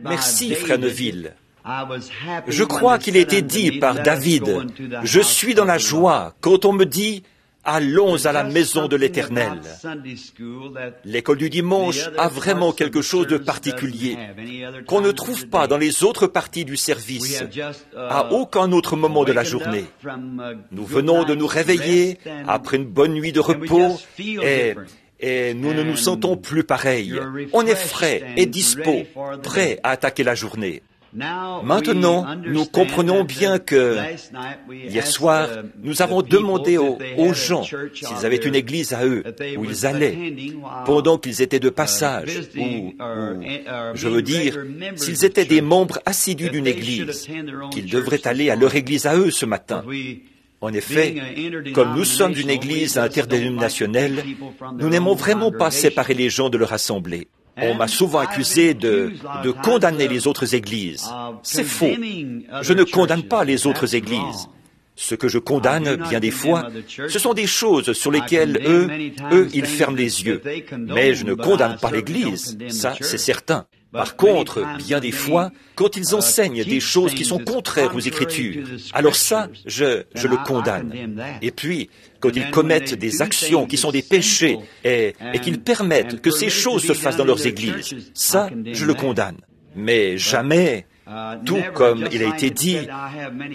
Merci, frère Neville. Je crois qu'il a été dit par David, « Je suis dans la joie quand on me dit « Allons à la maison de l'Éternel ». L'école du dimanche a vraiment quelque chose de particulier qu'on ne trouve pas dans les autres parties du service, à aucun autre moment de la journée. Nous venons de nous réveiller après une bonne nuit de repos et nous ne nous sentons plus pareils. On est frais et dispo, prêts à attaquer la journée. Maintenant, nous comprenons bien que hier soir, nous avons demandé aux gens s'ils avaient une église à eux, où ils allaient, pendant qu'ils étaient de passage, ou je veux dire, s'ils étaient des membres assidus d'une église, qu'ils devraient aller à leur église à eux ce matin. En effet, comme nous sommes une église interdénominationnelle, nous n'aimons vraiment pas séparer les gens de leur assemblée. On m'a souvent accusé de condamner les autres églises. C'est faux. Je ne condamne pas les autres églises. Ce que je condamne, bien des fois, ce sont des choses sur lesquelles eux, ils ferment les yeux. Mais je ne condamne pas l'Église, ça, c'est certain. Par contre, bien des fois, quand ils enseignent des choses qui sont contraires aux Écritures, alors ça, je le condamne. Et puis, quand ils commettent des actions qui sont des péchés et qu'ils permettent que ces choses se fassent dans leurs églises, ça, je le condamne. Mais jamais, tout comme il a été dit,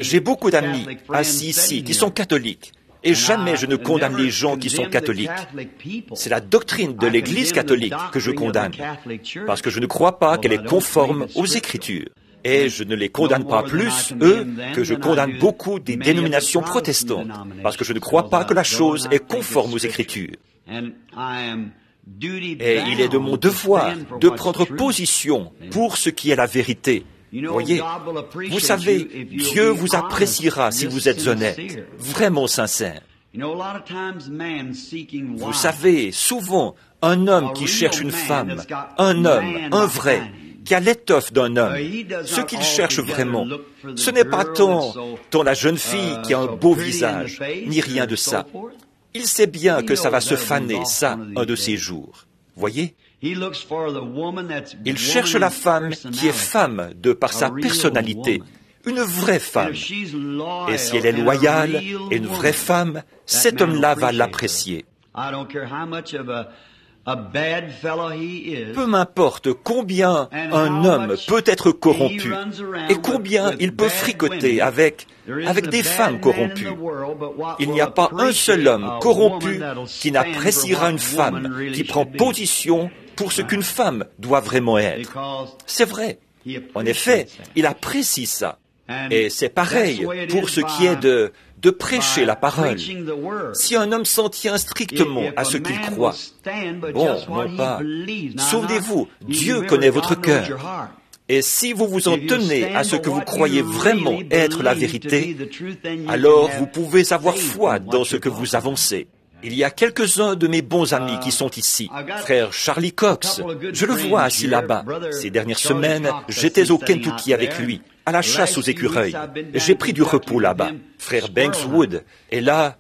j'ai beaucoup d'amis assis ici qui sont catholiques. Et jamais je ne condamne les gens qui sont catholiques. C'est la doctrine de l'Église catholique que je condamne, parce que je ne crois pas qu'elle est conforme aux Écritures. Et je ne les condamne pas plus, eux, que je condamne beaucoup des dénominations protestantes, parce que je ne crois pas que la chose est conforme aux Écritures. Et il est de mon devoir de prendre position pour ce qui est la vérité. Voyez, vous savez, Dieu vous appréciera si vous êtes honnête, vraiment sincère. Vous savez, souvent, un homme qui cherche une femme, un homme, un vrai, qui a l'étoffe d'un homme, ce qu'il cherche vraiment, ce n'est pas tant la jeune fille qui a un beau visage, ni rien de ça. Il sait bien que ça va se faner, ça, un de ces jours. Voyez ? Il cherche la femme qui est femme de par sa personnalité, une vraie femme. Et si elle est loyale et une vraie femme, cet homme-là va l'apprécier. Peu m'importe combien un homme peut être corrompu et combien il peut fricoter avec des femmes corrompues. Il n'y a pas un seul homme corrompu qui n'appréciera une femme qui prend position pour ce qu'une femme doit vraiment être. C'est vrai. En effet, il apprécie ça. Et c'est pareil pour ce qui est de prêcher la parole. Si un homme s'en tient strictement à ce qu'il croit, non pas. Souvenez-vous, Dieu connaît votre cœur. Et si vous vous en tenez à ce que vous croyez vraiment être la vérité, alors vous pouvez avoir foi dans ce que vous avancez. Il y a quelques-uns de mes bons amis qui sont ici. Frère Charlie Cox, je le vois assis là-bas. Ces dernières semaines, j'étais au Kentucky avec lui, à la chasse aux écureuils. J'ai pris du repos là-bas. Frère Banks Wood. Et là,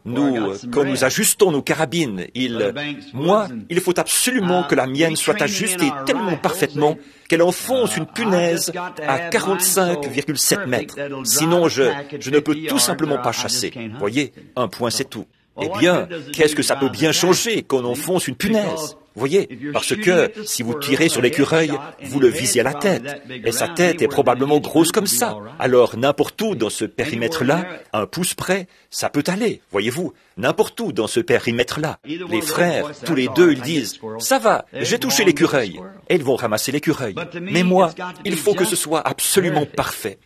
quand nous ajustons nos carabines, il faut absolument que la mienne soit ajustée tellement parfaitement qu'elle enfonce une punaise à 45,7 mètres. Sinon, je ne peux tout simplement pas chasser. Voyez, un point c'est tout. Eh bien, qu'est-ce que ça peut bien changer qu'on enfonce une punaise? Voyez, parce que si vous tirez sur l'écureuil, vous le visez à la tête, et sa tête est probablement grosse comme ça. Alors, n'importe où dans ce périmètre-là, un pouce près, ça peut aller, voyez-vous, n'importe où dans ce périmètre-là. Les frères, tous les deux, ils disent, « Ça va, j'ai touché l'écureuil », et ils vont ramasser l'écureuil. Mais moi, il faut que ce soit absolument parfait.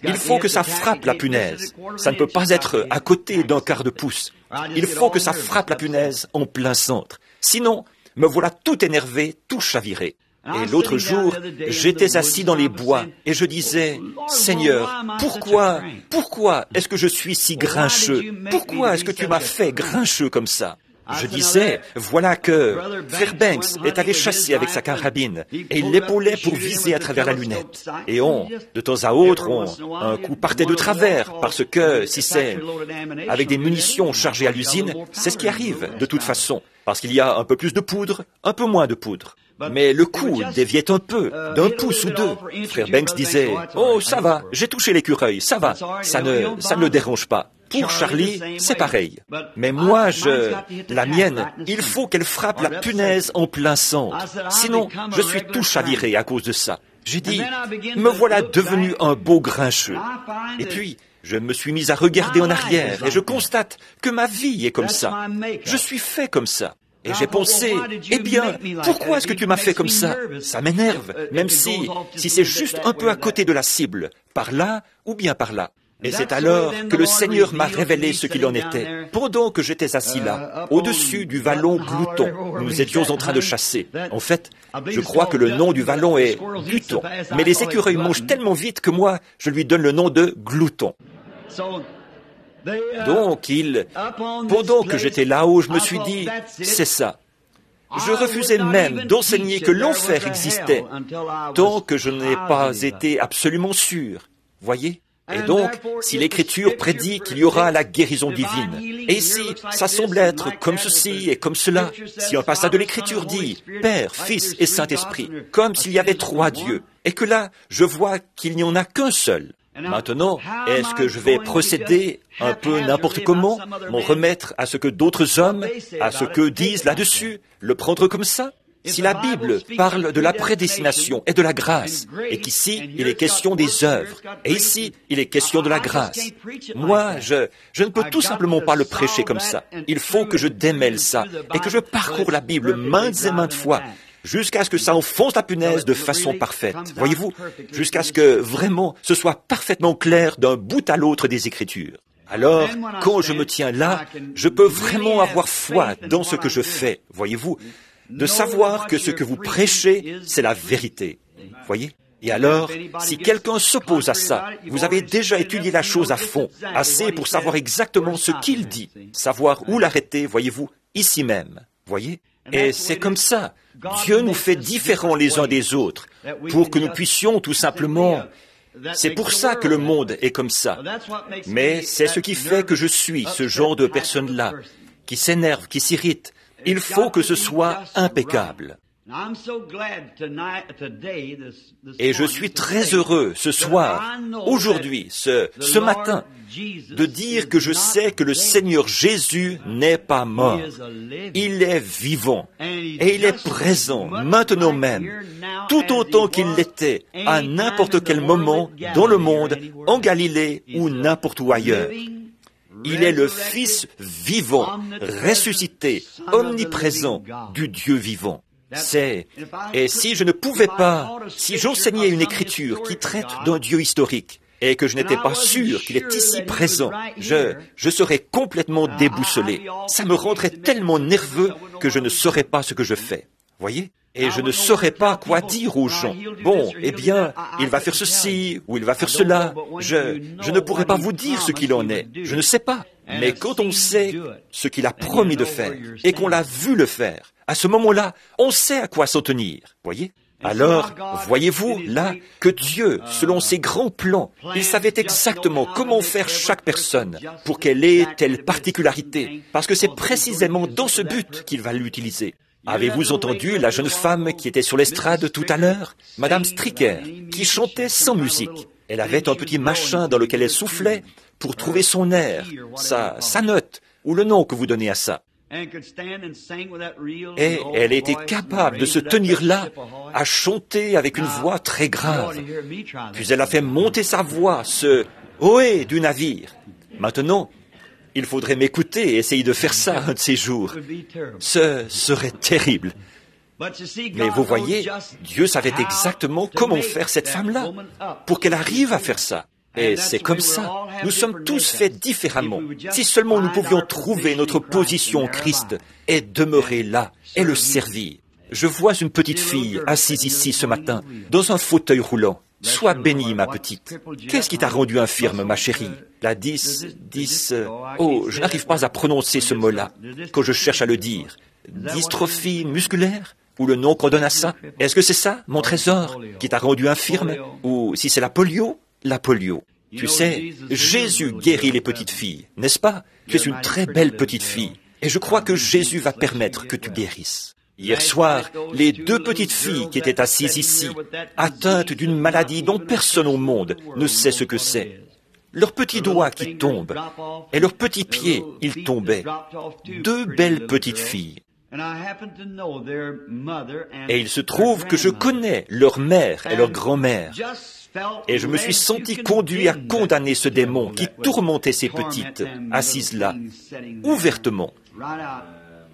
Il faut que ça frappe la punaise. Ça ne peut pas être à côté d'un quart de pouce. Il faut que ça frappe la punaise en plein centre. Sinon, me voilà tout énervé, tout chaviré. Et l'autre jour, j'étais assis dans les bois et je disais, « Seigneur, pourquoi est-ce que je suis si grincheux? Pourquoi est-ce que tu m'as fait grincheux comme ça ?» Je disais, voilà que Frère Banks est allé chasser avec sa carabine et il l'épaulait pour viser à travers la lunette. Et de temps à autre, un coup partait de travers parce que si c'est avec des munitions chargées à l'usine, c'est ce qui arrive de toute façon. Parce qu'il y a un peu plus de poudre, un peu moins de poudre. Mais le coup déviait un peu, d'un pouce ou deux. Frère Banks disait, « Oh, ça va, j'ai touché l'écureuil, ça va, ça ne le dérange pas. » Pour Charlie, c'est pareil. Mais moi, la mienne, il faut qu'elle frappe la punaise en plein centre. Sinon, je suis tout chaviré à cause de ça. J'ai dit, me voilà devenu un beau grincheux. Et puis, je me suis mis à regarder en arrière et je constate que ma vie est comme ça. Je suis fait comme ça. Et j'ai pensé, eh bien, pourquoi est-ce que tu m'as fait comme ça? Ça m'énerve, même si c'est juste un peu à côté de la cible, par là ou bien par là. Et c'est alors que le Seigneur m'a révélé ce qu'il en était. Pendant que j'étais assis là, au-dessus du vallon Glouton, nous étions en train de chasser. En fait, je crois que le nom du vallon est Glouton. Mais les écureuils mangent tellement vite que moi, je lui donne le nom de Glouton. Donc, pendant que j'étais là-haut, je me suis dit, c'est ça. Je refusais même d'enseigner que l'enfer existait, tant que je n'ai pas été absolument sûr. Voyez? Et donc, si l'Écriture prédit qu'il y aura la guérison divine, et si ça semble être comme ceci et comme cela, si un passage de l'Écriture dit Père, Fils et Saint-Esprit, comme s'il y avait trois dieux, et que là, je vois qu'il n'y en a qu'un seul. Maintenant, est-ce que je vais procéder un peu n'importe comment, m'en remettre à ce que d'autres hommes, à ce que disent là-dessus, le prendre comme ça? Si la Bible parle de la prédestination et de la grâce, et qu'ici, il est question des œuvres, et ici, il est question de la grâce, moi, je ne peux tout simplement pas le prêcher comme ça. Il faut que je démêle ça, et que je parcours la Bible maintes et maintes fois, jusqu'à ce que ça enfonce la punaise de façon parfaite. Voyez-vous, jusqu'à ce que vraiment ce soit parfaitement clair d'un bout à l'autre des Écritures. Alors, quand je me tiens là, je peux vraiment avoir foi dans ce que je fais, voyez-vous, de savoir que ce que vous prêchez, c'est la vérité. Voyez? Et alors, si quelqu'un s'oppose à ça, vous avez déjà étudié la chose à fond, assez pour savoir exactement ce qu'il dit, savoir où l'arrêter, voyez-vous, ici même. Voyez? Et c'est comme ça. Dieu nous fait différents les uns des autres, pour que nous puissions tout simplement... C'est pour ça que le monde est comme ça. Mais c'est ce qui fait que je suis ce genre de personne-là, qui s'énerve, qui s'irrite. Il faut que ce soit impeccable. Et je suis très heureux ce soir, aujourd'hui, ce matin, de dire que je sais que le Seigneur Jésus n'est pas mort. Il est vivant et il est présent maintenant même, tout autant qu'il l'était à n'importe quel moment dans le monde, en Galilée ou n'importe où ailleurs. Il est le Fils vivant, ressuscité, omniprésent du Dieu vivant. Et si je ne pouvais pas, si j'enseignais une écriture qui traite d'un Dieu historique, et que je n'étais pas sûr qu'il est ici présent, je serais complètement déboussolé. Ça me rendrait tellement nerveux que je ne saurais pas ce que je fais. Voyez? Et je ne saurais pas quoi dire aux gens. Bon, eh bien, il va faire ceci, ou il va faire cela. Je ne pourrais pas vous dire ce qu'il en est. Je ne sais pas. Mais quand on sait ce qu'il a promis de faire, et qu'on l'a vu le faire, à ce moment-là, on sait à quoi s'en tenir. Voyez? Alors, voyez-vous, là, que Dieu, selon ses grands plans, il savait exactement comment faire chaque personne pour qu'elle ait telle particularité, parce que c'est précisément dans ce but qu'il va l'utiliser. Avez-vous entendu la jeune femme qui était sur l'estrade tout à l'heure, Madame Stricker, qui chantait sans musique? Elle avait un petit machin dans lequel elle soufflait pour trouver son air, sa note, ou le nom que vous donnez à ça. Et elle était capable de se tenir là, à chanter avec une voix très grave. Puis elle a fait monter sa voix, ce « ohé » du navire. Maintenant, il faudrait m'écouter et essayer de faire ça un de ces jours. Ce serait terrible. Mais vous voyez, Dieu savait exactement comment faire cette femme-là, pour qu'elle arrive à faire ça. Et c'est comme ça. Nous sommes tous faits différemment. Si seulement nous pouvions trouver notre position en Christ et demeurer là et le servir. Je vois une petite fille assise ici ce matin, dans un fauteuil roulant. Sois bénie, ma petite. Qu'est-ce qui t'a rendu infirme, ma chérie? La oh, je n'arrive pas à prononcer ce mot-là, quand je cherche à le dire. Dystrophie musculaire? Ou le nom qu'on donne à ça? Est-ce que c'est ça, mon trésor, qui t'a rendu infirme? Ou si c'est la polio? La polio. Tu sais, Jésus guérit les petites filles, n'est-ce pas? Tu es une très belle petite fille. Et je crois que Jésus va permettre que tu guérisses. Hier soir, les deux petites filles qui étaient assises ici, atteintes d'une maladie dont personne au monde ne sait ce que c'est. Leurs petits doigts qui tombent, et leurs petits pieds, ils tombaient. Deux belles petites filles. Et il se trouve que je connais leur mère et leur grand-mère. Et je me suis senti conduit à condamner ce démon qui tourmentait ces petites, assises là, ouvertement.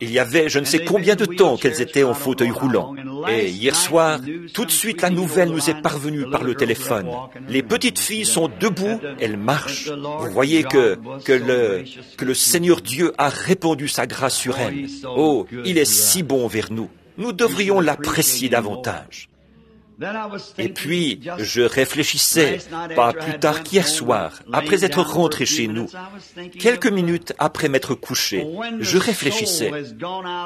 Il y avait je ne sais combien de temps qu'elles étaient en fauteuil roulant. Et hier soir, tout de suite la nouvelle nous est parvenue par le téléphone. Les petites filles sont debout, elles marchent. Vous voyez que le Seigneur Dieu a répandu sa grâce sur elles. Oh, il est si bon vers nous. Nous devrions l'apprécier davantage. Et puis, je réfléchissais, pas plus tard qu'hier soir, après être rentré chez nous, quelques minutes après m'être couché, je réfléchissais.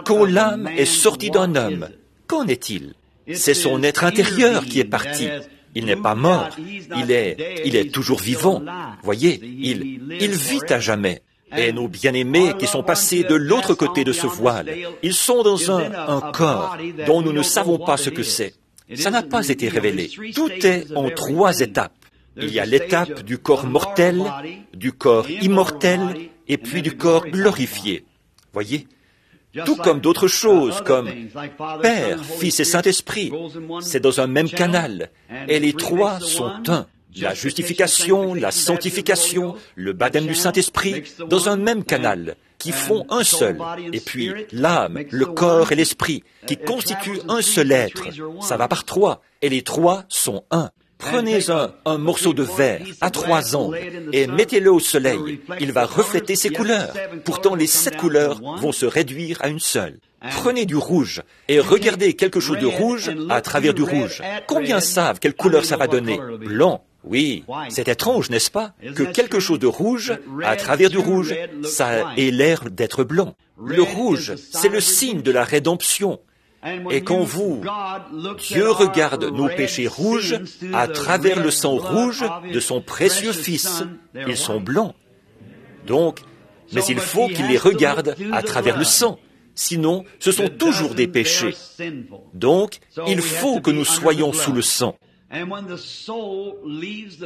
Quand l'âme est sortie d'un homme, qu'en est-il? C'est son être intérieur qui est parti. Il n'est pas mort, il est toujours vivant. Voyez, il vit à jamais. Et nos bien-aimés qui sont passés de l'autre côté de ce voile, ils sont dans un corps dont nous ne savons pas ce que c'est. Ça n'a pas été révélé. Tout est en 3 étapes. Il y a l'étape du corps mortel, du corps immortel, et puis du corps glorifié. Voyez? Tout comme d'autres choses, comme Père, Fils et Saint-Esprit. C'est dans un même canal. Et les 3 sont un. La justification, la sanctification, le baptême du Saint-Esprit, dans un même canal, qui font un seul. Et puis l'âme, le corps et l'esprit, qui constituent un seul être. Ça va par 3, et les 3 sont un. Prenez un morceau de verre à 3 angles et mettez-le au soleil. Il va refléter ses couleurs. Pourtant, les 7 couleurs vont se réduire à une seule. Prenez du rouge et regardez quelque chose de rouge à travers du rouge. Combien savent quelle couleur ça va donner? Blanc. Oui, c'est étrange, n'est-ce pas, que quelque chose de rouge, à travers du rouge, ça ait l'air d'être blanc. Le rouge, c'est le signe de la rédemption. Et quand Dieu regarde nos péchés rouges, à travers le sang rouge de son précieux Fils, ils sont blancs. Donc, mais il faut qu'il les regarde à travers le sang. Sinon, ce sont toujours des péchés. Donc, il faut que nous soyons sous le sang.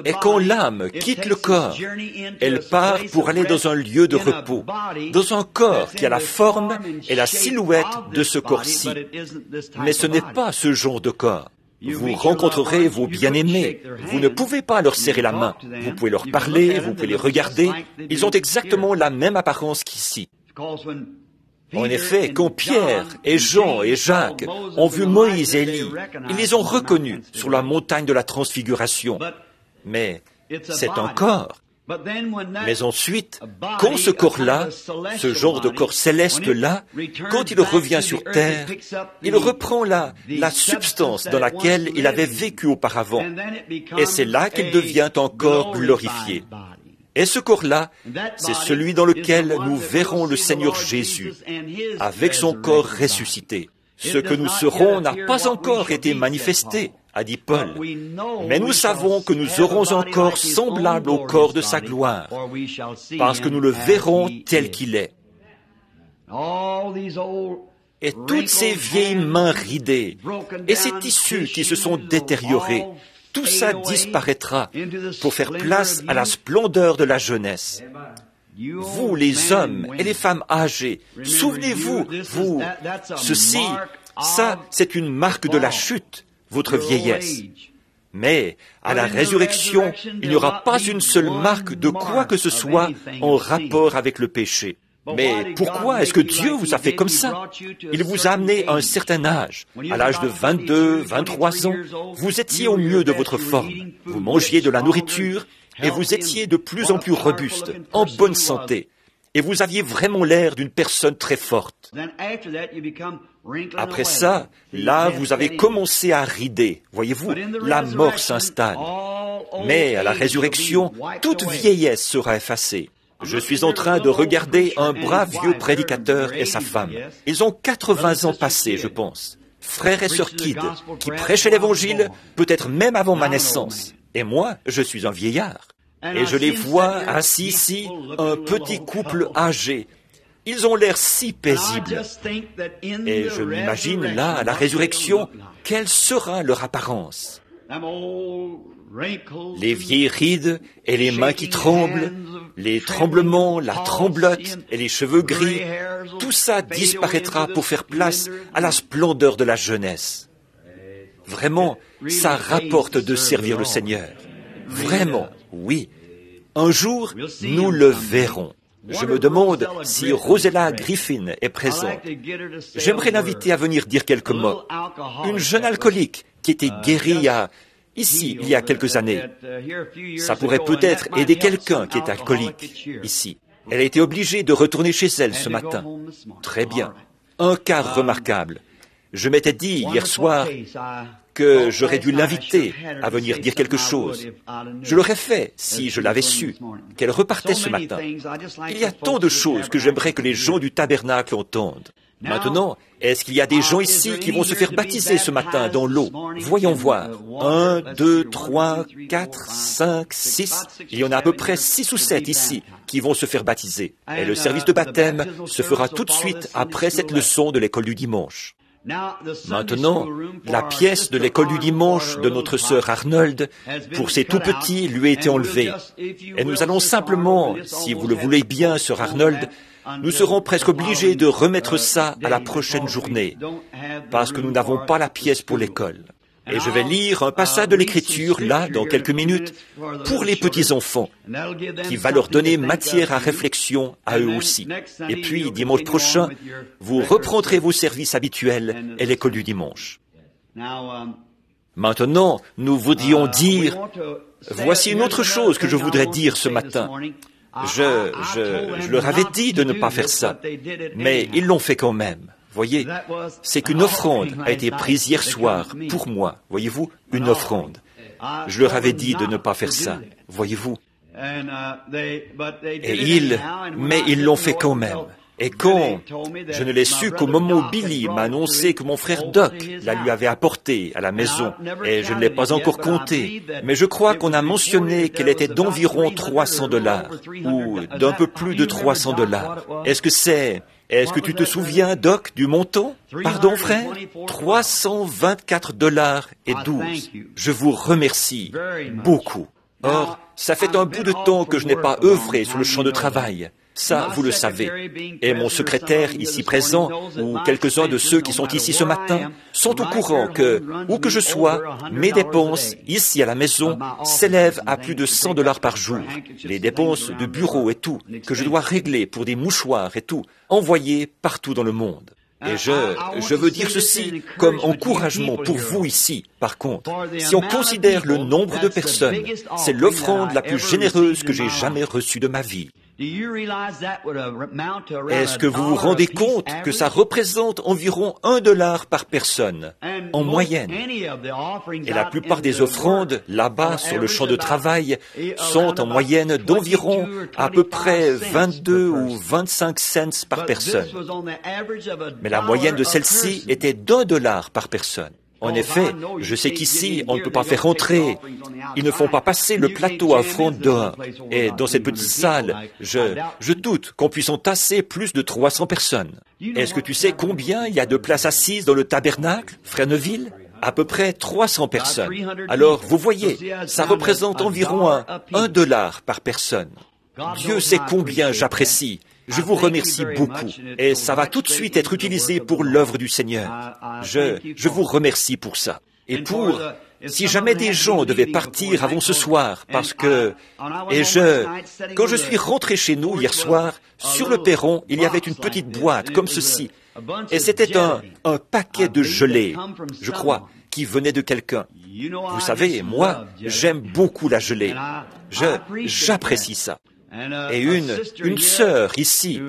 Et quand l'âme quitte le corps, elle part pour aller dans un lieu de repos, dans un corps qui a la forme et la silhouette de ce corps-ci. Mais ce n'est pas ce genre de corps. Vous rencontrerez vos bien-aimés. Vous ne pouvez pas leur serrer la main. Vous pouvez leur parler, vous pouvez les regarder. Ils ont exactement la même apparence qu'ici. En effet, quand Pierre et Jean et Jacques ont vu Moïse et Élie, ils les ont reconnus sur la montagne de la transfiguration. Mais c'est un corps. Mais ensuite, quand ce corps-là, ce genre de corps céleste-là, quand il revient sur terre, il reprend la substance dans laquelle il avait vécu auparavant. Et c'est là qu'il devient un corps glorifié. Et ce corps-là, c'est celui dans lequel nous verrons le Seigneur Jésus, avec son corps ressuscité. Ce que nous serons n'a pas encore été manifesté, a dit Paul. Mais nous savons que nous aurons un corps semblable au corps de sa gloire, parce que nous le verrons tel qu'il est. Et toutes ces vieilles mains ridées, et ces tissus qui se sont détériorés, tout ça disparaîtra pour faire place à la splendeur de la jeunesse. Vous, les hommes et les femmes âgés, souvenez-vous, ceci, ça, c'est une marque de la chute, votre vieillesse. Mais à la résurrection, il n'y aura pas une seule marque de quoi que ce soit en rapport avec le péché. Mais pourquoi est-ce que Dieu vous a fait comme ça? Il vous a amené à un certain âge. À l'âge de 22, 23 ans, vous étiez au mieux de votre forme. Vous mangiez de la nourriture et vous étiez de plus en plus robuste, en bonne santé. Et vous aviez vraiment l'air d'une personne très forte. Après ça, là, vous avez commencé à rider. Voyez-vous, la mort s'installe. Mais à la résurrection, toute vieillesse sera effacée. Je suis en train de regarder un brave vieux prédicateur et sa femme. Ils ont 80 ans passés, je pense. Frère et sœur Kidd, qui prêchaient l'Évangile, peut-être même avant ma naissance. Et moi, je suis un vieillard. Et je les vois assis ici, un petit couple âgé. Ils ont l'air si paisibles. Et je m'imagine là, à la résurrection, quelle sera leur apparence. Les vieilles rides et les mains qui tremblent, les tremblements, la tremblote et les cheveux gris, tout ça disparaîtra pour faire place à la splendeur de la jeunesse. Vraiment, ça rapporte de servir le Seigneur. Vraiment, oui. Un jour, nous le verrons. Je me demande si Rosella Griffin est présente. J'aimerais l'inviter à venir dire quelques mots. Une jeune alcoolique qui était guérie ici, il y a quelques années. Ça pourrait peut-être aider quelqu'un qui est alcoolique ici. Elle a été obligée de retourner chez elle ce matin. Très bien. Un cas remarquable. Je m'étais dit hier soir que j'aurais dû l'inviter à venir dire quelque chose. Je l'aurais fait si je l'avais su, qu'elle repartait ce matin. Il y a tant de choses que j'aimerais que les gens du tabernacle entendent. Maintenant, est-ce qu'il y a des gens ici qui vont se faire baptiser ce matin dans l'eau? Voyons voir. 1, 2, 3, 4, 5, 6. Il y en a à peu près 6 ou 7 ici qui vont se faire baptiser. Et le service de baptême se fera tout de suite après cette leçon de l'école du dimanche. Maintenant, la pièce de l'école du dimanche de notre sœur Arnold, pour ces tout petits, lui a été enlevée. Et nous allons simplement, si vous le voulez bien, sœur Arnold, nous serons presque obligés de remettre ça à la prochaine journée, parce que nous n'avons pas la pièce pour l'école. Et je vais lire un passage de l'Écriture, là, dans quelques minutes, pour les petits-enfants, qui va leur donner matière à réflexion à eux aussi. Et puis, dimanche prochain, vous reprendrez vos services habituels et l'école du dimanche. Maintenant, nous voudrions dire, voici une autre chose que je voudrais dire ce matin. Je leur avais dit de ne pas faire ça, mais ils l'ont fait quand même. Voyez, c'est qu'une offrande a été prise hier soir pour moi. Voyez-vous, une offrande. Je leur avais dit de ne pas faire ça. Voyez-vous. Mais ils l'ont fait quand même. Et quand je ne l'ai su qu'au moment où Billy m'a annoncé que mon frère Doc la lui avait apportée à la maison, et je ne l'ai pas encore compté, mais je crois qu'on a mentionné qu'elle était d'environ $300, ou d'un peu plus de $300. Est-ce que tu te souviens, Doc, du montant? Pardon, frère? $324,12. Je vous remercie beaucoup. Or, ça fait un bout de temps que je n'ai pas œuvré sur le champ de travail. Ça, vous le savez. Et mon secrétaire ici présent, ou quelques-uns de ceux qui sont ici ce matin, sont au courant que, où que je sois, mes dépenses, ici à la maison, s'élèvent à plus de $100 par jour. Les dépenses de bureau et tout, que je dois régler pour des mouchoirs et tout, envoyés partout dans le monde. Et je veux dire ceci comme encouragement pour vous ici. Par contre, si on considère le nombre de personnes, c'est l'offrande la plus généreuse que j'ai jamais reçue de ma vie. Est-ce que vous vous rendez compte que ça représente environ $1 par personne, en moyenne? Et la plupart des offrandes, là-bas, sur le champ de travail, sont en moyenne d'environ à peu près 22 ou 25 cents par personne. Mais la moyenne de celle-ci était $1 par personne. En effet, je sais qu'ici, on ne peut pas faire entrer. Ils ne font pas passer le plateau à offrande dehors. Et dans cette petite salle, je doute qu'on puisse entasser plus de 300 personnes. Est-ce que tu sais combien il y a de places assises dans le tabernacle, frère Neville? À peu près 300 personnes. Alors, vous voyez, ça représente environ $1 par personne. Dieu sait combien j'apprécie. Je vous remercie beaucoup, et ça va tout de suite être utilisé pour l'œuvre du Seigneur. Je vous remercie pour ça. Et si jamais des gens devaient partir avant ce soir, parce que, quand je suis rentré chez nous hier soir, sur le perron, il y avait une petite boîte comme ceci, et c'était un paquet de gelée, je crois, qui venait de quelqu'un. Vous savez, moi, j'aime beaucoup la gelée. J'apprécie ça. Et une sœur ici,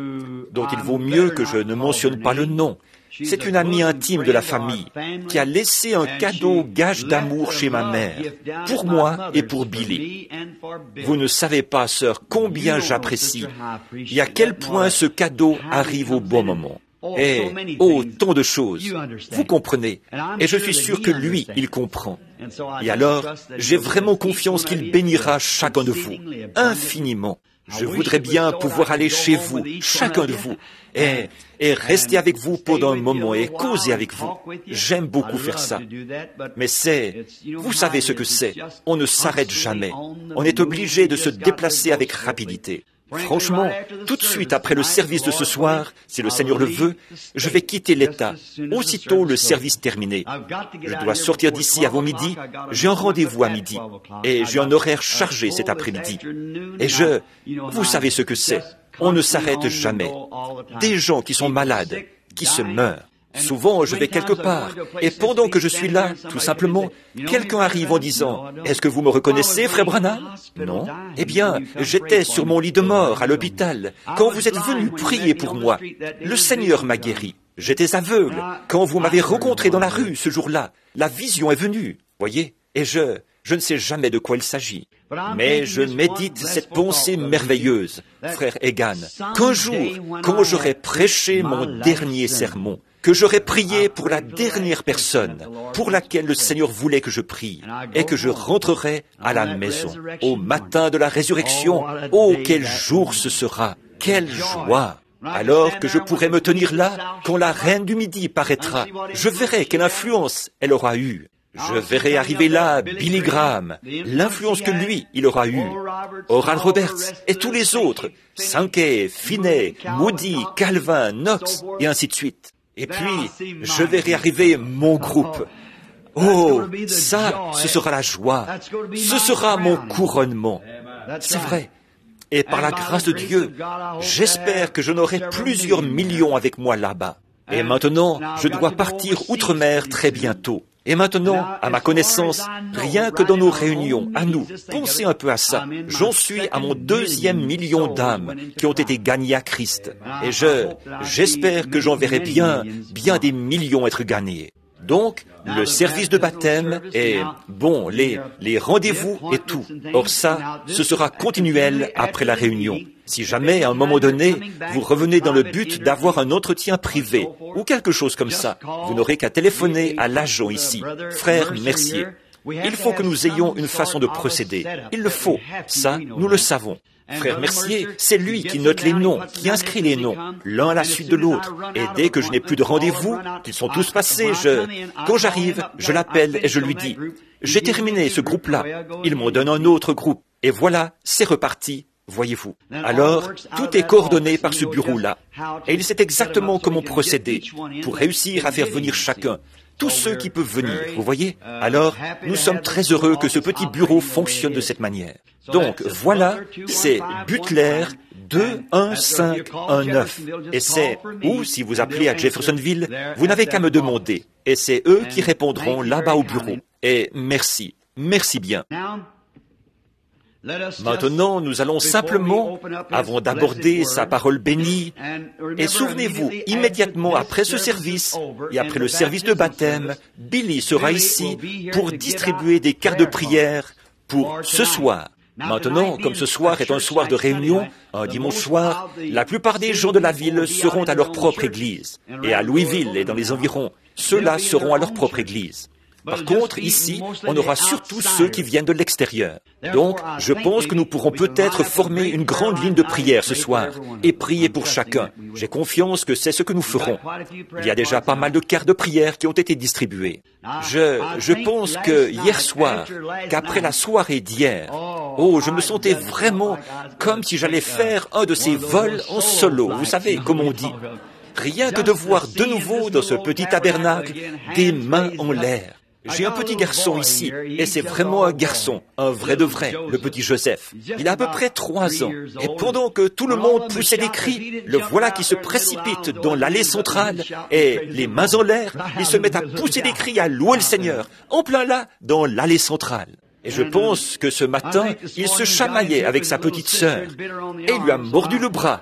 dont il vaut mieux que je ne mentionne pas le nom, c'est une amie intime de la famille qui a laissé un cadeau gage d'amour chez ma mère, pour moi et pour Billy. Vous ne savez pas, sœur, combien j'apprécie et à quel point ce cadeau arrive au bon moment. Et, tant de choses. Vous comprenez. Et je suis sûr que lui, il comprend. Et alors, j'ai vraiment confiance qu'il bénira chacun de vous, infiniment. Je voudrais bien pouvoir aller chez vous, chacun de vous, et rester avec vous pendant un moment et causer avec vous. J'aime beaucoup faire ça. Mais vous savez ce que c'est. On ne s'arrête jamais. On est obligé de se déplacer avec rapidité. Franchement, tout de suite après le service de ce soir, si le Seigneur le veut, je vais quitter l'État, aussitôt le service terminé. Je dois sortir d'ici avant midi, j'ai un rendez-vous à midi, et j'ai un horaire chargé cet après-midi. Et vous savez ce que c'est, on ne s'arrête jamais. Des gens qui sont malades, qui se meurent. Souvent, je vais quelque part, et pendant que je suis là, tout simplement, quelqu'un arrive en disant « Est-ce que vous me reconnaissez, frère Branham ?» « Non. Eh bien, j'étais sur mon lit de mort à l'hôpital quand vous êtes venu prier pour moi. Le Seigneur m'a guéri. J'étais aveugle. Quand vous m'avez rencontré dans la rue ce jour-là, la vision est venue. Voyez ? Et je ne sais jamais de quoi il s'agit. Mais je médite cette pensée merveilleuse, frère Egan, qu'un jour, quand j'aurai prêché mon dernier sermon, que j'aurai prié pour la dernière personne pour laquelle le Seigneur voulait que je prie, et que je rentrerai à la maison au matin de la résurrection. Oh, quel jour ce sera! Quelle joie! Alors que je pourrai me tenir là, quand la reine du Midi paraîtra, je verrai quelle influence elle aura eue. Je verrai arriver là Billy Graham, l'influence que lui, il aura eue, Oral Roberts et tous les autres, Sankey, Finney, Moody, Calvin, Knox, et ainsi de suite. Et puis, je verrai arriver mon groupe. Oh, ça, ce sera la joie. Ce sera mon couronnement. C'est vrai. Et par la grâce de Dieu, j'espère que j'en aurai plusieurs millions avec moi là-bas. Et maintenant, je dois partir outre-mer très bientôt. Et maintenant, à ma connaissance, rien que dans nos réunions, à nous, pensez un peu à ça. J'en suis à mon 2e million d'âmes qui ont été gagnées à Christ. Et j'espère que j'en verrai bien des millions être gagnés. Donc, le service de baptême est, bon, les rendez-vous et tout. Or ça, ce sera continuel après la réunion. Si jamais, à un moment donné, vous revenez dans le but d'avoir un entretien privé ou quelque chose comme ça, vous n'aurez qu'à téléphoner à l'agent ici, frère Mercier. Il faut que nous ayons une façon de procéder. Il le faut. Ça, nous le savons. Frère Mercier, c'est lui qui note les noms, qui inscrit les noms, l'un à la suite de l'autre. Et dès que je n'ai plus de rendez-vous, qu'ils sont tous passés, quand j'arrive, je l'appelle et je lui dis, « J'ai terminé ce groupe-là. » Ils m'en donnent un autre groupe. Et voilà, c'est reparti. Voyez-vous. Alors, tout est coordonné par ce bureau-là. Et il sait exactement comment procéder pour réussir à faire venir chacun. Tous ceux qui peuvent venir, vous voyez. Alors, nous sommes très heureux que ce petit bureau fonctionne de cette manière. Donc, voilà, c'est Butler 21519. Et ou si vous appelez à Jeffersonville, vous n'avez qu'à me demander. Et c'est eux qui répondront là-bas au bureau. Et merci bien. Maintenant, nous allons simplement, avant d'aborder sa parole bénie, et souvenez-vous, immédiatement après ce service, et après le service de baptême, Billy sera ici pour distribuer des cartes de prière pour ce soir. Maintenant, comme ce soir est un soir de réunion, un dimanche soir, la plupart des gens de la ville seront à leur propre église. Et à Louisville et dans les environs, ceux-là seront à leur propre église. Par contre, ici, on aura surtout ceux qui viennent de l'extérieur. Donc, je pense que nous pourrons peut-être former une grande ligne de prière ce soir et prier pour chacun. J'ai confiance que c'est ce que nous ferons. Il y a déjà pas mal de cartes de prière qui ont été distribuées. Je pense que hier soir, qu'après la soirée d'hier, je me sentais vraiment comme si j'allais faire un de ces vols en solo, vous savez, comme on dit. Rien que de voir de nouveau dans ce petit tabernacle des mains en l'air. J'ai un petit garçon ici, et c'est vraiment un garçon, un vrai de vrai, le petit Joseph. Il a à peu près 3 ans, et pendant que tout le monde poussait des cris, le voilà qui se précipite dans l'allée centrale, et les mains en l'air, il se met à pousser des cris, à louer le Seigneur, en plein là, dans l'allée centrale. Et je pense que ce matin, il se chamaillait avec sa petite sœur, et il lui a mordu le bras.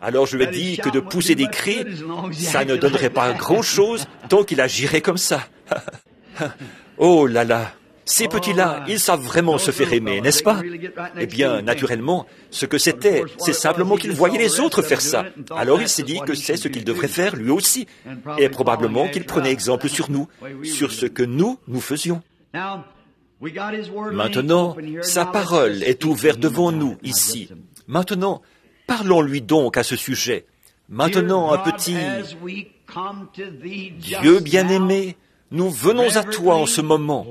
Alors je lui ai dit que de pousser des cris, ça ne donnerait pas grand-chose tant qu'il agirait comme ça. Oh là là, ces petits-là, ils savent vraiment se faire aimer, n'est-ce pas? Eh bien, naturellement, ce que c'est simplement qu'il voyait les autres faire ça. Alors il s'est dit que c'est ce qu'il devrait faire lui aussi. Et probablement qu'il prenait exemple sur nous, sur ce que nous faisions. Maintenant, sa parole est ouverte devant nous ici. Maintenant, parlons-lui donc à ce sujet. Maintenant, un petit Dieu bien-aimé, nous venons à toi en ce moment,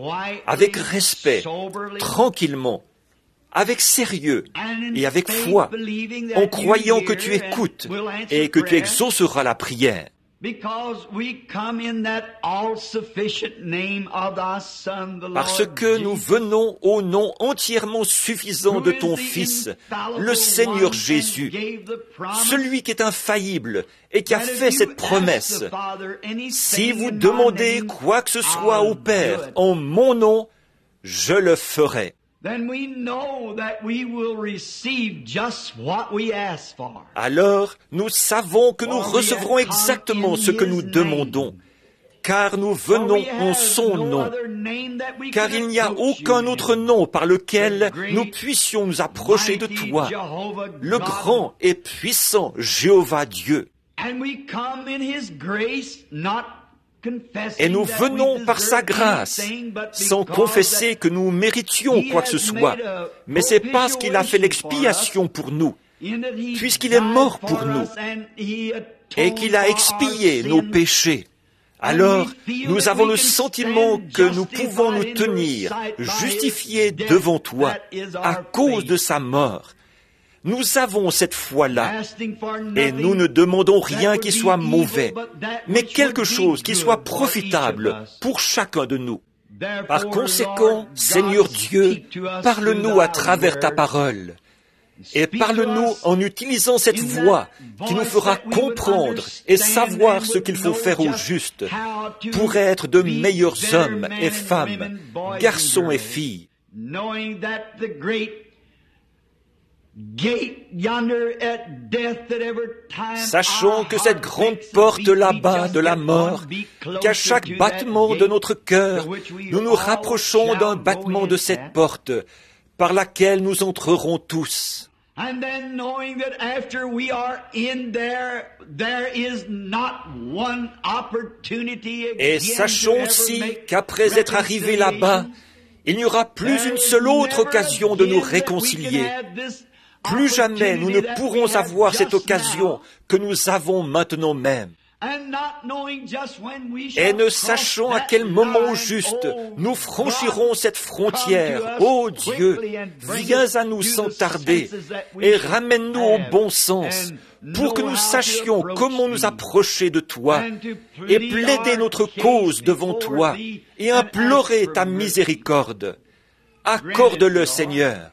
avec respect, tranquillement, avec sérieux et avec foi, en croyant que tu écoutes et que tu exauceras la prière. Parce que nous venons au nom entièrement suffisant de ton Fils, le Seigneur Jésus, celui qui est infaillible et qui a fait cette promesse. Si vous demandez quoi que ce soit au Père en mon nom, je le ferai. Alors, nous savons que nous recevrons exactement ce que nous demandons, car nous venons en son nom, car il n'y a aucun autre nom par lequel nous puissions nous approcher de toi, le grand et puissant Jéhovah Dieu. Et nous venons par sa grâce, sans confesser que nous méritions quoi que ce soit, mais c'est parce qu'il a fait l'expiation pour nous, puisqu'il est mort pour nous, et qu'il a expié nos péchés. Alors, nous avons le sentiment que nous pouvons nous tenir justifiés devant toi à cause de sa mort. Nous avons cette foi-là, et nous ne demandons rien qui soit mauvais, mais quelque chose qui soit profitable pour chacun de nous. Par conséquent, Seigneur Dieu, parle-nous à travers ta parole, et parle-nous en utilisant cette voix qui nous fera comprendre et savoir ce qu'il faut faire au juste pour être de meilleurs hommes et femmes, garçons et filles. Sachons que cette grande porte là-bas de la mort, qu'à chaque battement de notre cœur, nous nous rapprochons d'un battement de cette porte, par laquelle nous entrerons tous. Et sachons aussi qu'après être arrivés là-bas, il n'y aura plus une seule autre occasion de nous réconcilier. Plus jamais nous ne pourrons avoir cette occasion que nous avons maintenant même. Et ne sachant à quel moment juste nous franchirons cette frontière, ô Dieu, viens à nous sans tarder et ramène-nous au bon sens pour que nous sachions comment nous approcher de toi et plaider notre cause devant toi et implorer ta miséricorde. Accorde-le, Seigneur.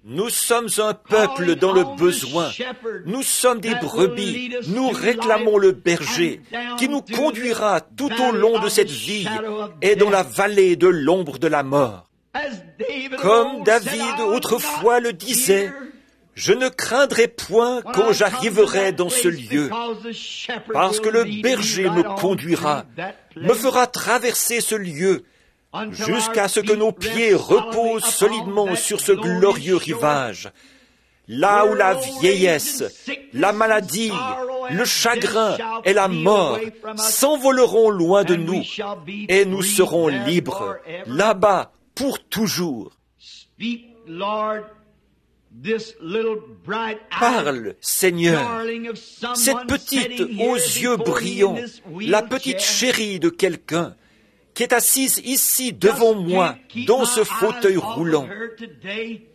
Nous sommes un peuple dans le besoin. Nous sommes des brebis. Nous réclamons le berger qui nous conduira tout au long de cette vie et dans la vallée de l'ombre de la mort. Comme David autrefois le disait, « Je ne craindrai point quand j'arriverai dans ce lieu, parce que le berger me conduira, me fera traverser ce lieu, jusqu'à ce que nos pieds reposent solidement sur ce glorieux rivage, là où la vieillesse, la maladie, le chagrin et la mort s'envoleront loin de nous, et nous serons libres, là-bas, pour toujours. » Parle, Seigneur, cette petite aux yeux brillants, la petite chérie de quelqu'un, qui est assise ici devant moi, dans ce fauteuil roulant.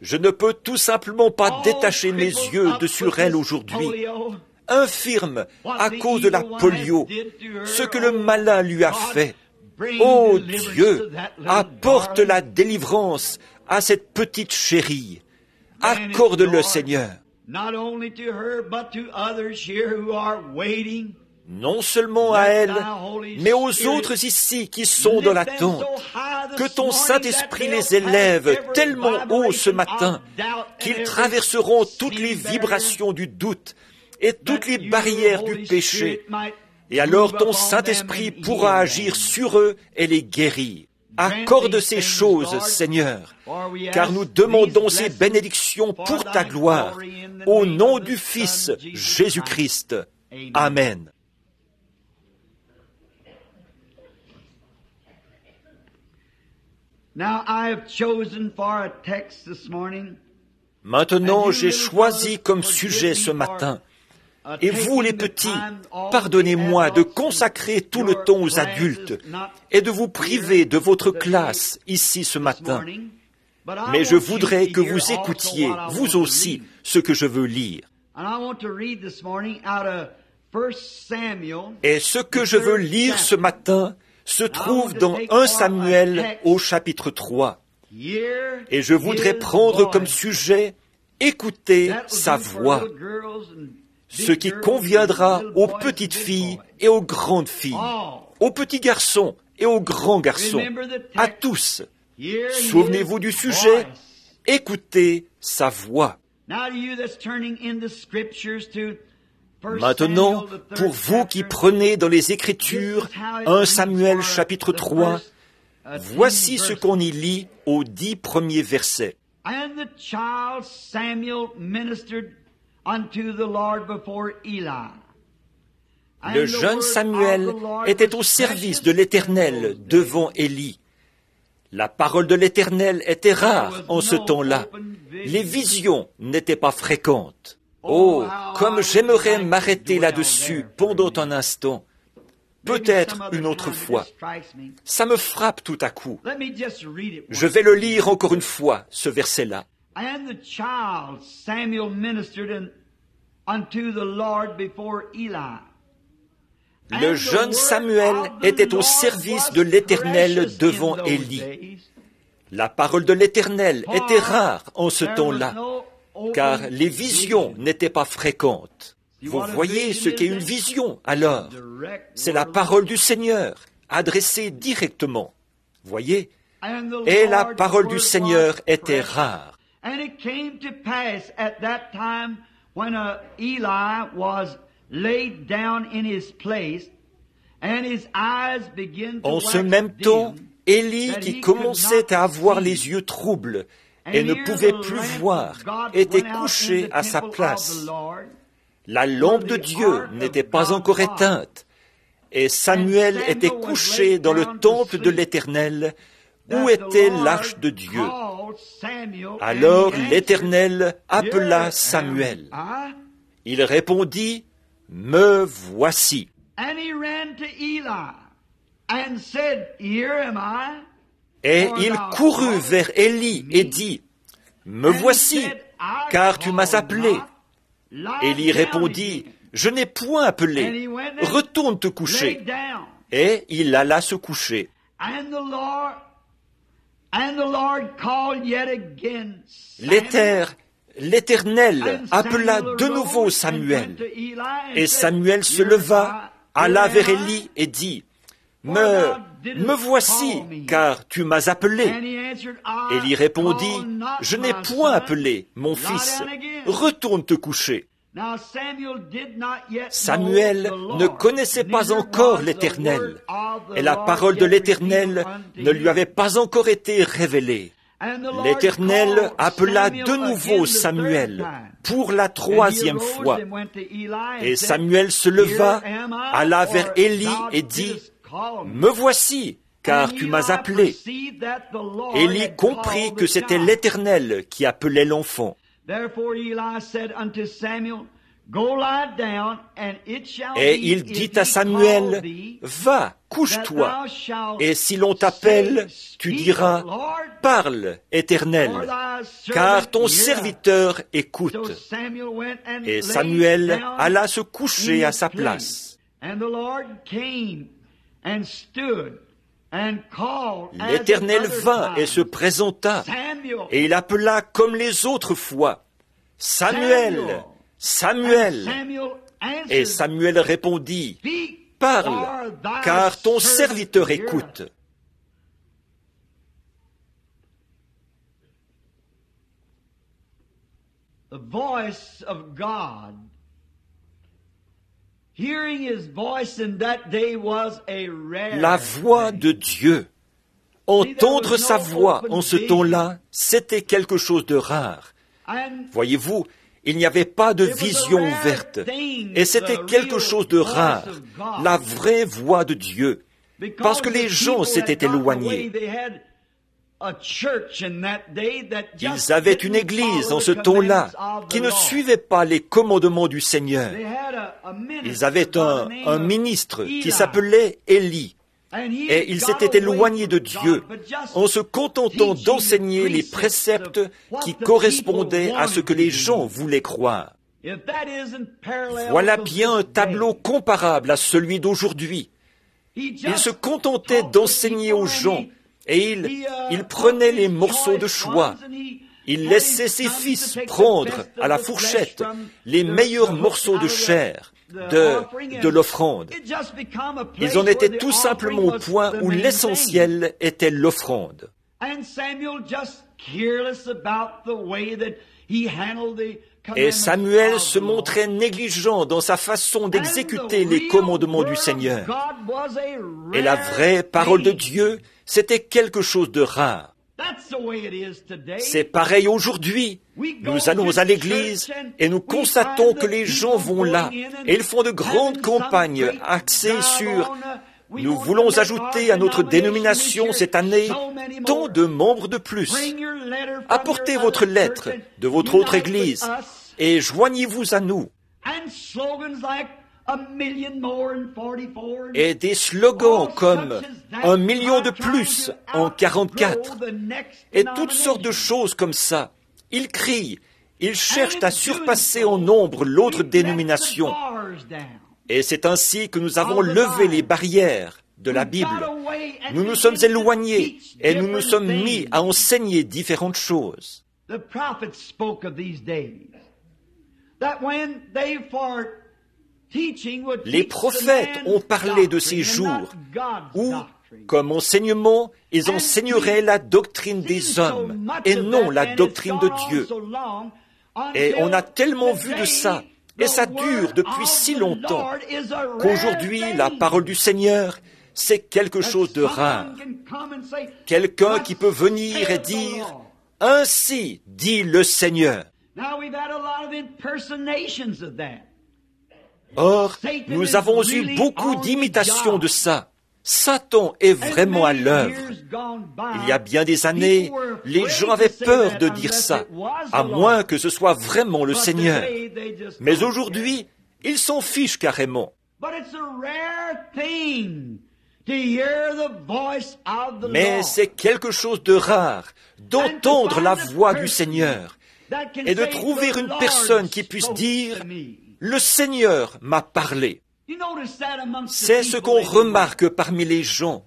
Je ne peux tout simplement pas détacher mes yeux de sur elle aujourd'hui. Infirme à cause de la polio, ce que le malin lui a fait. Ô Dieu, apporte la délivrance à cette petite chérie. Accorde-le, Seigneur. Non seulement à elle, mais aux autres ici qui sont dans l'attente. Que ton Saint-Esprit les élève tellement haut ce matin qu'ils traverseront toutes les vibrations du doute et toutes les barrières du péché. Et alors ton Saint-Esprit pourra agir sur eux et les guérir. Accorde ces choses, Seigneur, car nous demandons ces bénédictions pour ta gloire, au nom du Fils Jésus-Christ. Amen. Maintenant, j'ai choisi comme sujet ce matin, et vous les petits, pardonnez-moi de consacrer tout le temps aux adultes et de vous priver de votre classe ici ce matin. Mais je voudrais que vous écoutiez, vous aussi, ce que je veux lire. Et ce que je veux lire ce matin se trouve dans 1 Samuel au chapitre 3. Et je voudrais prendre comme sujet « Écouter sa voix », ce qui conviendra aux petites filles et aux grandes filles, aux petits garçons et aux grands garçons, à tous. Souvenez-vous du sujet « Écoutez sa voix ». Maintenant, pour vous qui prenez dans les Écritures 1 Samuel chapitre 3, voici ce qu'on y lit aux 10 premiers versets. Le jeune Samuel était au service de l'Éternel devant Élie. La parole de l'Éternel était rare en ce temps-là. Les visions n'étaient pas fréquentes. Oh, comme j'aimerais m'arrêter là-dessus pendant un instant. Peut-être une autre fois. Ça me frappe tout à coup. Je vais le lire encore une fois, ce verset-là. Le jeune Samuel était au service de l'Éternel devant Élie. La parole de l'Éternel était rare en ce temps-là, car les visions n'étaient pas fréquentes. Vous voyez ce qu'est une vision, alors? C'est la parole du Seigneur, adressée directement. Voyez? Et la parole du Seigneur était rare. En ce même temps, Élie, qui commençait à avoir les yeux troubles et ne pouvait plus voir, était couché à sa place. La lampe de Dieu n'était pas encore éteinte, et Samuel était couché dans le temple de l'Éternel, où était l'arche de Dieu. Alors l'Éternel appela Samuel. Il répondit, « Me voici. » Et il courut vers Élie et dit, « Me voici, car tu m'as appelé. » Élie répondit, « Je n'ai point appelé. Retourne te coucher. » Et il alla se coucher. L'Éternel appela de nouveau Samuel. Et Samuel se leva, alla vers Élie et dit, « Me voici, car tu m'as appelé. » Élie répondit, « Je n'ai point appelé, mon fils. Retourne te coucher. » Samuel ne connaissait pas encore l'Éternel, et la parole de l'Éternel ne lui avait pas encore été révélée. L'Éternel appela de nouveau Samuel pour la 3e fois. Et Samuel se leva, alla vers Élie et dit, « Me voici, car tu m'as appelé. » Élie comprit que c'était l'Éternel qui appelait l'enfant. Et il dit à Samuel, « Va, couche-toi, et si l'on t'appelle, tu diras, « Parle, Éternel, car ton serviteur écoute. » Et Samuel alla se coucher à sa place. L'Éternel vint et se présenta, et il appela comme les autres fois, « Samuel, Samuel !» Et Samuel répondit, « Parle, car ton serviteur écoute. » La voix de Dieu. Entendre sa voix en ce temps-là, c'était quelque chose de rare. Voyez-vous, il n'y avait pas de vision ouverte, et c'était quelque chose de rare, la vraie voix de Dieu, parce que les gens s'étaient éloignés. Ils avaient une église en ce temps-là qui ne suivait pas les commandements du Seigneur. Ils avaient un ministre qui s'appelait Élie. Et il s'était éloigné de Dieu en se contentant d'enseigner les préceptes qui correspondaient à ce que les gens voulaient croire. Voilà bien un tableau comparable à celui d'aujourd'hui. Il se contentait d'enseigner aux gens et il prenait les morceaux de choix. Il laissait ses fils prendre à la fourchette les meilleurs morceaux de chair de l'offrande. Ils en étaient tout simplement au point où l'essentiel était l'offrande. Et Samuel se montrait négligent dans sa façon d'exécuter les commandements du Seigneur. Et la vraie parole de Dieu, c'était quelque chose de rare. C'est pareil aujourd'hui. Nous allons à l'église et nous constatons que les gens vont là et ils font de grandes campagnes axées sur « Nous voulons ajouter à notre dénomination cette année tant de membres de plus. Apportez votre lettre de votre autre église et joignez-vous à nous. » Et des slogans comme « 1 million de plus en 44 » et toutes sortes de choses comme ça. Ils crient, ils cherchent à surpasser en nombre l'autre dénomination. Et c'est ainsi que nous avons levé les barrières de la Bible. Nous nous sommes éloignés et nous nous sommes mis à enseigner différentes choses. Les prophètes ont parlé de ces jours où, comme enseignement, ils enseigneraient la doctrine des hommes et non la doctrine de Dieu. Et on a tellement vu de ça, et ça dure depuis si longtemps, qu'aujourd'hui, la parole du Seigneur, c'est quelque chose de rare. Quelqu'un qui peut venir et dire « Ainsi dit le Seigneur ». Or, nous avons eu beaucoup d'imitations de ça. Satan est vraiment à l'œuvre. Il y a bien des années, les gens avaient peur de dire ça, à moins que ce soit vraiment le Seigneur. Mais aujourd'hui, ils s'en fichent carrément. Mais c'est quelque chose de rare d'entendre la voix du Seigneur et de trouver une personne qui puisse dire « Le Seigneur m'a parlé ». C'est ce qu'on remarque parmi les gens.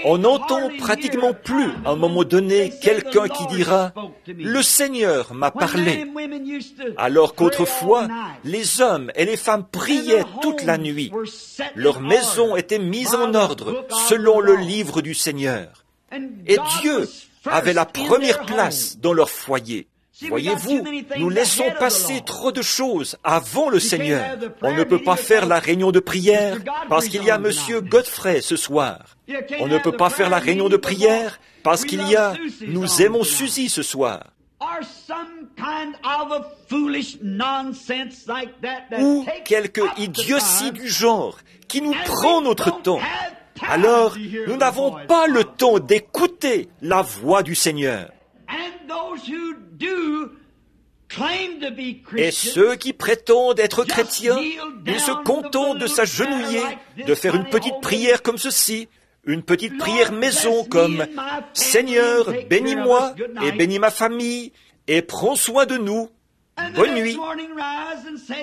On n'entend pratiquement plus, à un moment donné, quelqu'un qui dira « Le Seigneur m'a parlé ». Alors qu'autrefois, les hommes et les femmes priaient toute la nuit. Leur maison était mise en ordre selon le livre du Seigneur. Et Dieu avait la première place dans leur foyer. Voyez-vous, nous laissons passer trop de choses avant le Seigneur. On ne peut pas faire la réunion de prière parce qu'il y a Monsieur Godfrey ce soir. On ne peut pas faire la réunion de prière parce qu'il y a Nous aimons Suzy ce soir. Ou quelque idiotie du genre qui nous prend notre temps. Alors, nous n'avons pas le temps d'écouter la voix du Seigneur. Et ceux qui prétendent être chrétiens, ils se contentent de s'agenouiller, de faire une petite prière comme ceci, une petite prière maison comme « Seigneur, bénis-moi et bénis ma famille et prends soin de nous. Bonne nuit. »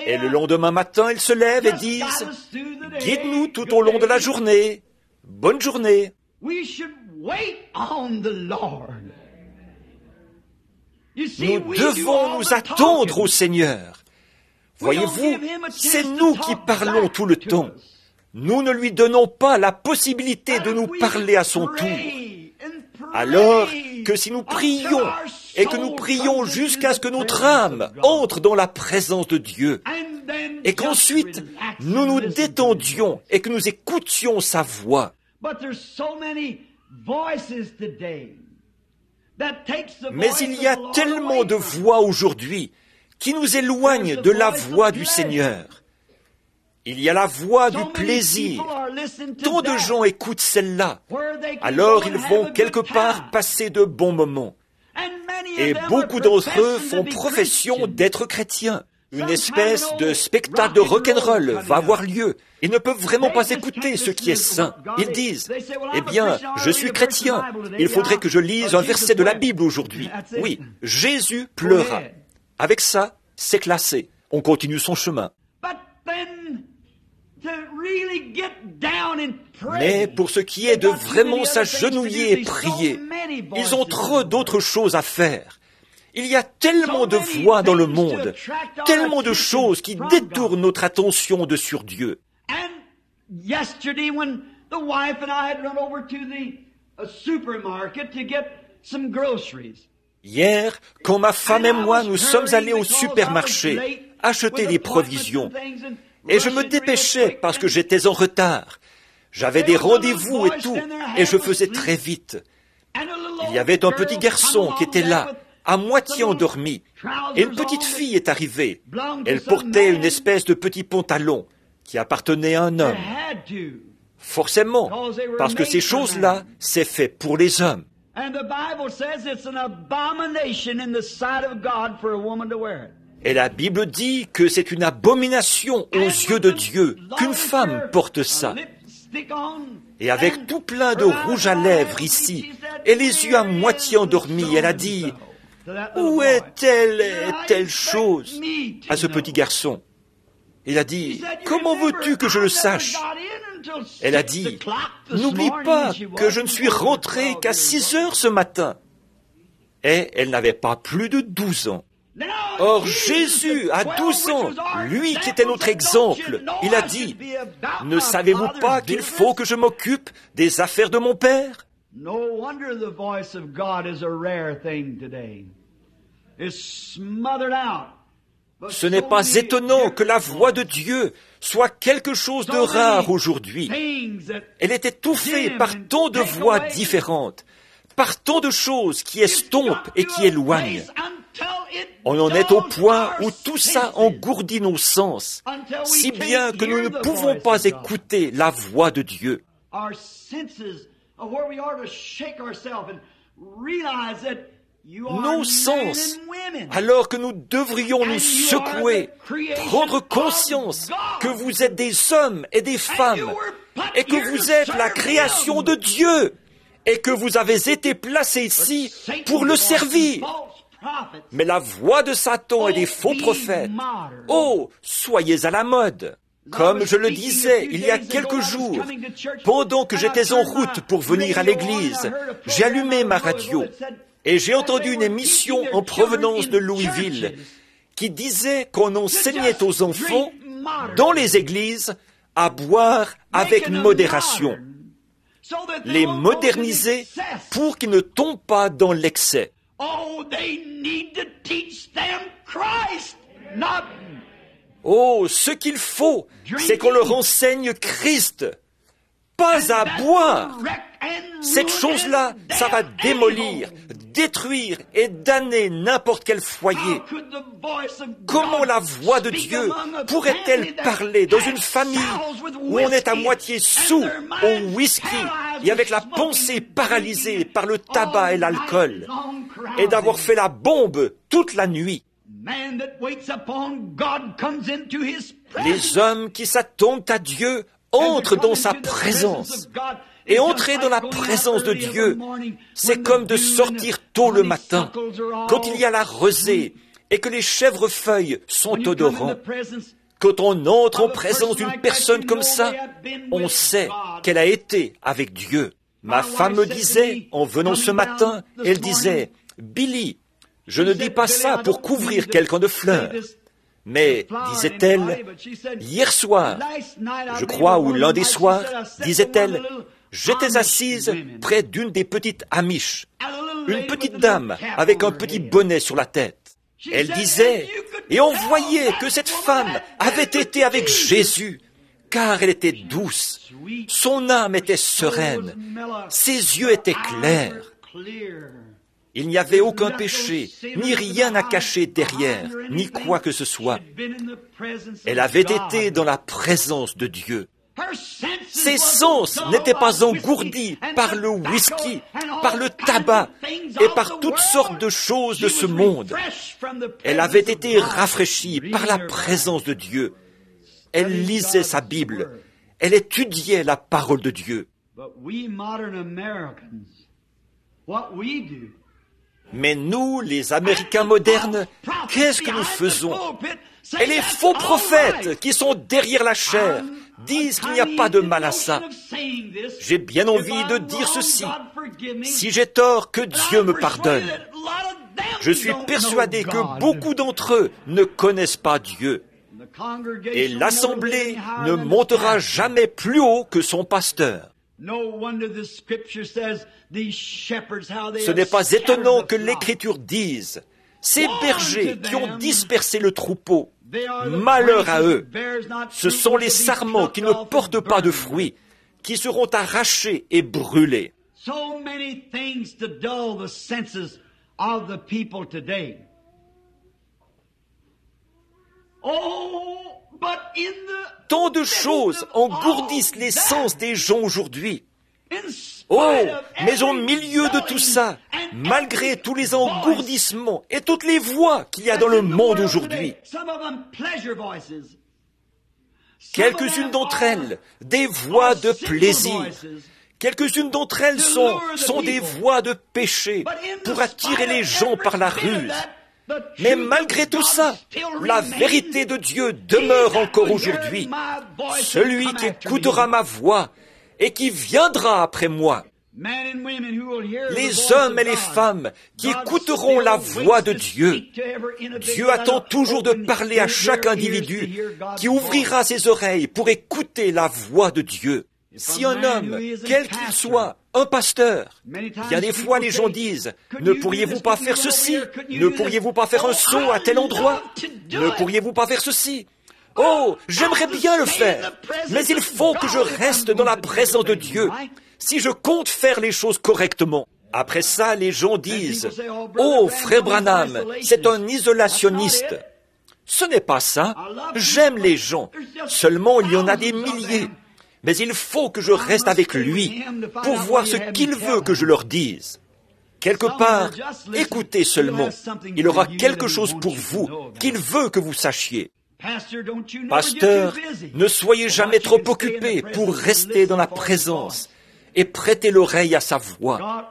Et le lendemain matin, ils se lèvent et disent « Guide-nous tout au long de la journée. Bonne journée. » Nous devons nous attendre au Seigneur. Voyez-vous, c'est nous qui parlons tout le temps. Nous ne lui donnons pas la possibilité de nous parler à son tour. Alors que si nous prions, et que nous prions jusqu'à ce que notre âme entre dans la présence de Dieu, et qu'ensuite nous nous détendions et que nous écoutions sa voix. Mais il y a tellement de voix aujourd'hui qui nous éloignent de la voix du Seigneur. Il y a la voix du plaisir. Tant de gens écoutent celle-là. Alors ils vont quelque part passer de bons moments. Et beaucoup d'entre eux font profession d'être chrétiens. Une espèce de spectacle de rock'n'roll va avoir lieu. Ils ne peuvent vraiment pas écouter ce qui est saint. Ils disent, eh bien, je suis chrétien. Il faudrait que je lise un verset de la Bible aujourd'hui. Oui, Jésus pleura. Avec ça, c'est classé. On continue son chemin. Mais pour ce qui est de vraiment s'agenouiller et prier, ils ont trop d'autres choses à faire. Il y a tellement de voix dans le monde, tellement de choses qui détournent notre attention de sur Dieu. Hier, quand ma femme et moi nous sommes allés au supermarché acheter des provisions, et je me dépêchais parce que j'étais en retard. J'avais des rendez-vous et tout, et je faisais très vite. Il y avait un petit garçon qui était là, à moitié endormi, et une petite fille est arrivée. Elle portait une espèce de petit pantalon qui appartenait à un homme. Forcément, parce que ces choses-là, c'est fait pour les hommes. Et la Bible dit que c'est une abomination aux yeux de Dieu qu'une femme porte ça. Et avec tout plein de rouge à lèvres ici, et les yeux à moitié endormis, elle a dit « Où est telle chose ?» à ce petit garçon. Il a dit « Comment veux-tu que je le sache ?» Elle a dit « N'oublie pas que je ne suis rentrée qu'à 6 heures ce matin. » Et elle n'avait pas plus de 12 ans. Or Jésus, à 12 ans, lui qui était notre exemple, il a dit « Ne savez-vous pas qu'il faut que je m'occupe des affaires de mon Père ?» Ce n'est pas étonnant que la voix de Dieu soit quelque chose de rare aujourd'hui. Elle est étouffée par tant de voix différentes, par tant de choses qui estompent et qui éloignent. On en est au point où tout ça engourdit nos sens, si bien que nous ne pouvons pas écouter la voix de Dieu. Nos sens, alors que nous devrions nous secouer, prendre conscience que vous êtes des hommes et des femmes, et que vous êtes la création de Dieu, et que vous avez été placés ici pour le servir. Mais la voix de Satan et des faux prophètes, oh, soyez à la mode. Comme je le disais il y a quelques jours, pendant que j'étais en route pour venir à l'église, j'ai allumé ma radio et j'ai entendu une émission en provenance de Louisville qui disait qu'on enseignait aux enfants, dans les églises, à boire avec modération. Les moderniser pour qu'ils ne tombent pas dans l'excès. Oh, ce qu'il faut, c'est qu'on leur enseigne Christ, pas à boire. Cette chose-là, ça va démolir, détruire et damner n'importe quel foyer. Comment la voix de Dieu pourrait-elle parler dans une famille où on est à moitié sous au whisky et avec la pensée paralysée par le tabac et l'alcool et d'avoir fait la bombe toute la nuit? Les hommes qui s'attendent à Dieu entrent dans sa présence. Et entrer dans la présence de Dieu, c'est comme de sortir tôt le matin, quand il y a la rosée et que les chèvrefeuilles sont odorants. Quand on entre en présence d'une personne comme ça, on sait qu'elle a été avec Dieu. Ma femme me disait, en venant ce matin, elle disait, « Billy, je ne dis pas ça pour couvrir quelqu'un de fleurs. » Mais, disait-elle, hier soir, je crois, ou lundi soir, disait-elle, j'étais assise près d'une des petites Amish, une petite dame avec un petit bonnet sur la tête. Elle disait, et on voyait que cette femme avait été avec Jésus, car elle était douce, son âme était sereine, ses yeux étaient clairs. Il n'y avait aucun péché, ni rien à cacher derrière, ni quoi que ce soit. Elle avait été dans la présence de Dieu. Ses sens n'étaient pas engourdis par le whisky, par le tabac et par toutes sortes de choses de ce monde. Elle avait été rafraîchie par la présence de Dieu. Elle lisait sa Bible. Elle étudiait la parole de Dieu. Mais nous, les Américains modernes, qu'est-ce que nous faisons? Et les faux prophètes qui sont derrière la chair disent qu'il n'y a pas de mal à ça. J'ai bien envie de dire ceci. Si j'ai tort, que Dieu me pardonne. Je suis persuadé que beaucoup d'entre eux ne connaissent pas Dieu. Et l'assemblée ne montera jamais plus haut que son pasteur. Ce n'est pas étonnant que l'Écriture dise, ces bergers qui ont dispersé le troupeau, malheur à eux, ce sont les sarments qui ne portent pas de fruits, qui seront arrachés et brûlés. Tant de choses engourdissent les sens des gens aujourd'hui. Oh, mais au milieu de tout ça, malgré tous les engourdissements et toutes les voix qu'il y a dans le monde aujourd'hui, quelques-unes d'entre elles, des voix de plaisir, quelques-unes d'entre elles sont des voix de péché pour attirer les gens par la ruse. Mais malgré tout ça, la vérité de Dieu demeure encore aujourd'hui. Celui qui écoutera ma voix et qui viendra après moi. Les hommes et les femmes qui écouteront la voix de Dieu. Dieu attend toujours de parler à chaque individu qui ouvrira ses oreilles pour écouter la voix de Dieu. Si un homme, quel qu'il soit, un pasteur, bien des fois les gens disent, ne pourriez-vous pas faire ceci? Ne pourriez-vous pas faire un saut à tel endroit? Ne pourriez-vous pas faire ceci? Oh, j'aimerais bien le faire, mais il faut que je reste dans la présence de Dieu, si je compte faire les choses correctement. Après ça, les gens disent, oh, frère Branham, c'est un isolationniste. Ce n'est pas ça. J'aime les gens. Seulement, il y en a des milliers. Mais il faut que je reste avec lui pour voir ce qu'il veut que je leur dise. Quelque part, écoutez seulement. Il aura quelque chose pour vous qu'il veut que vous sachiez. Pasteur, ne soyez jamais trop occupé pour rester dans la présence et prêter l'oreille à sa voix.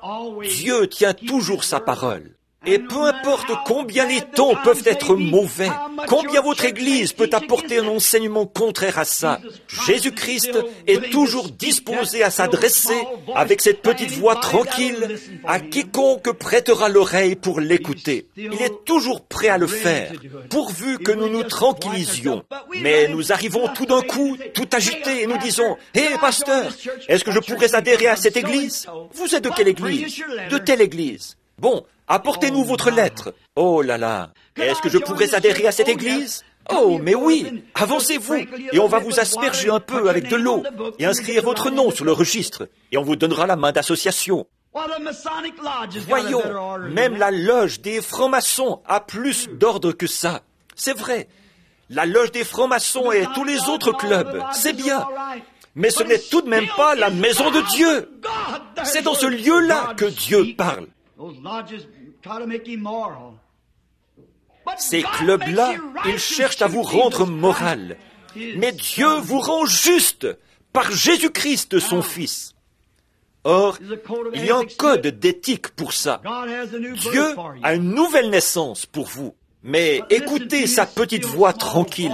Dieu tient toujours sa parole. Et peu importe combien les temps peuvent être mauvais, combien votre Église peut apporter un enseignement contraire à ça, Jésus-Christ est toujours disposé à s'adresser avec cette petite voix tranquille à quiconque prêtera l'oreille pour l'écouter. Il est toujours prêt à le faire, pourvu que nous nous tranquillisions. Mais nous arrivons tout d'un coup, tout agités, et nous disons, « Hé, pasteur, est-ce que je pourrais adhérer à cette Église? Vous êtes de quelle Église? De telle Église. Bon, apportez-nous votre lettre. Oh là là, est-ce que je pourrais adhérer à cette église? Oh, mais oui, avancez-vous, et on va vous asperger un peu avec de l'eau, et inscrire votre nom sur le registre, et on vous donnera la main d'association. Voyons, même la loge des francs-maçons a plus d'ordre que ça. C'est vrai, la loge des francs-maçons et tous les autres clubs, c'est bien. Mais ce n'est tout de même pas la maison de Dieu. C'est dans ce lieu-là que Dieu parle. Ces clubs-là, ils cherchent à vous rendre moral. Mais Dieu vous rend juste par Jésus-Christ, son Fils. Or, il y a un code d'éthique pour ça. Dieu a une nouvelle naissance pour vous. Mais écoutez sa petite voix tranquille.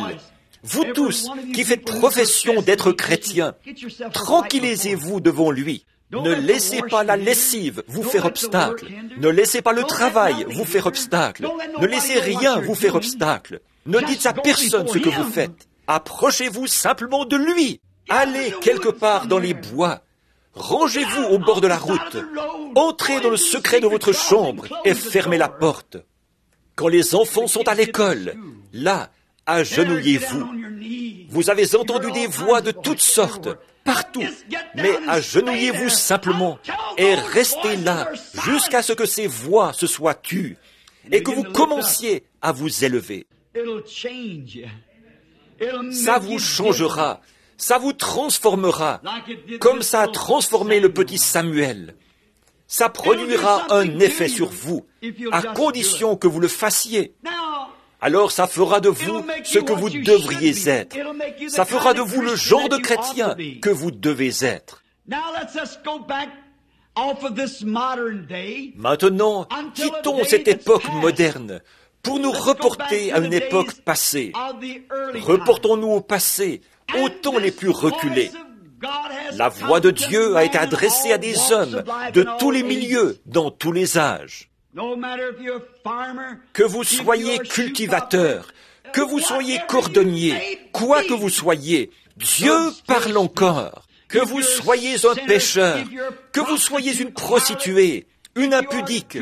Vous tous qui faites profession d'être chrétiens, tranquillisez-vous devant lui. Ne laissez pas la lessive vous faire obstacle. Ne laissez pas le travail vous faire obstacle. Ne laissez rien vous faire obstacle. Ne dites à personne ce que vous faites. Approchez-vous simplement de lui. Allez quelque part dans les bois. Rangez-vous au bord de la route. Entrez dans le secret de votre chambre et fermez la porte. Quand les enfants sont à l'école, là, agenouillez-vous. Vous avez entendu des voix de toutes sortes, partout, mais agenouillez-vous simplement et restez là jusqu'à ce que ces voix se soient tues et que vous commenciez à vous élever. Ça vous changera, ça vous transformera, comme ça a transformé le petit Samuel. Ça produira un effet sur vous, à condition que vous le fassiez. Alors ça fera de vous ce que vous devriez être. Ça fera de vous le genre de chrétien que vous devez être. Maintenant, quittons cette époque moderne pour nous reporter à une époque passée. Reportons-nous au passé, aux temps les plus reculés. La voix de Dieu a été adressée à des hommes de tous les milieux, dans tous les âges. Que vous soyez cultivateur, que vous soyez cordonnier, quoi que vous soyez, Dieu parle encore. Que vous soyez un pécheur, que vous soyez une prostituée, une impudique,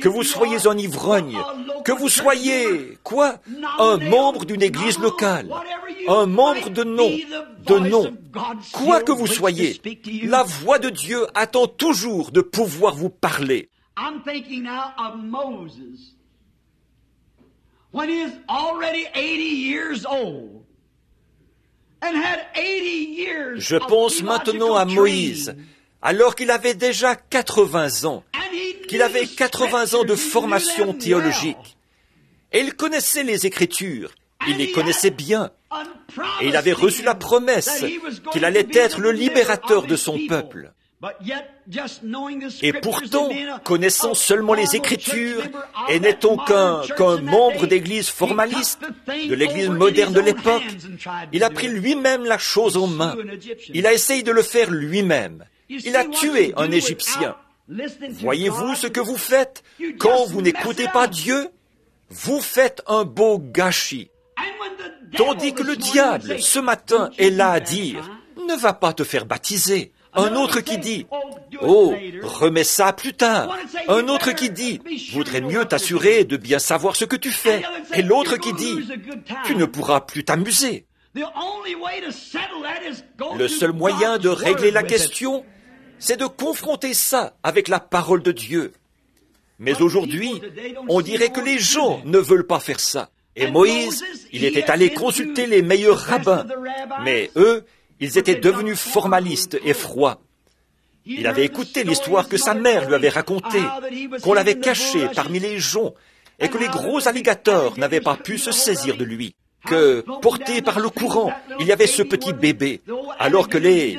que vous soyez un ivrogne, que vous soyez, quoi? Un membre d'une église locale, un membre de nom, quoi que vous soyez, la voix de Dieu attend toujours de pouvoir vous parler. I'm thinking now of Moses, when he is already 80 years old, and had 80 years Je pense maintenant à Moïse, alors qu'il avait déjà 80 ans, qu'il avait 80 ans de formation théologique. Et il connaissait les Écritures, il les connaissait bien, et il avait reçu la promesse qu'il allait être le libérateur de son peuple. Et pourtant, connaissant seulement les Écritures et n'étant qu'un membre d'église formaliste, de l'église moderne de l'époque, il a pris lui-même la chose en main. Il a essayé de le faire lui-même. Il a tué un Égyptien. Voyez-vous ce que vous faites quand vous n'écoutez pas Dieu? Vous faites un beau gâchis. Tandis que le diable, ce matin, est là à dire, ne va pas te faire baptiser. Un autre qui dit, oh, remets ça plus tard. Un autre qui dit, vaudrait mieux t'assurer de bien savoir ce que tu fais. Et l'autre qui dit, tu ne pourras plus t'amuser. Le seul moyen de régler la question, c'est de confronter ça avec la parole de Dieu. Mais aujourd'hui, on dirait que les gens ne veulent pas faire ça. Et Moïse, il était allé consulter les meilleurs rabbins. Mais eux, ils étaient devenus formalistes et froids. Il avait écouté l'histoire que sa mère lui avait racontée, qu'on l'avait caché parmi les joncs, et que les gros alligators n'avaient pas pu se saisir de lui, que, porté par le courant, il y avait ce petit bébé, alors que les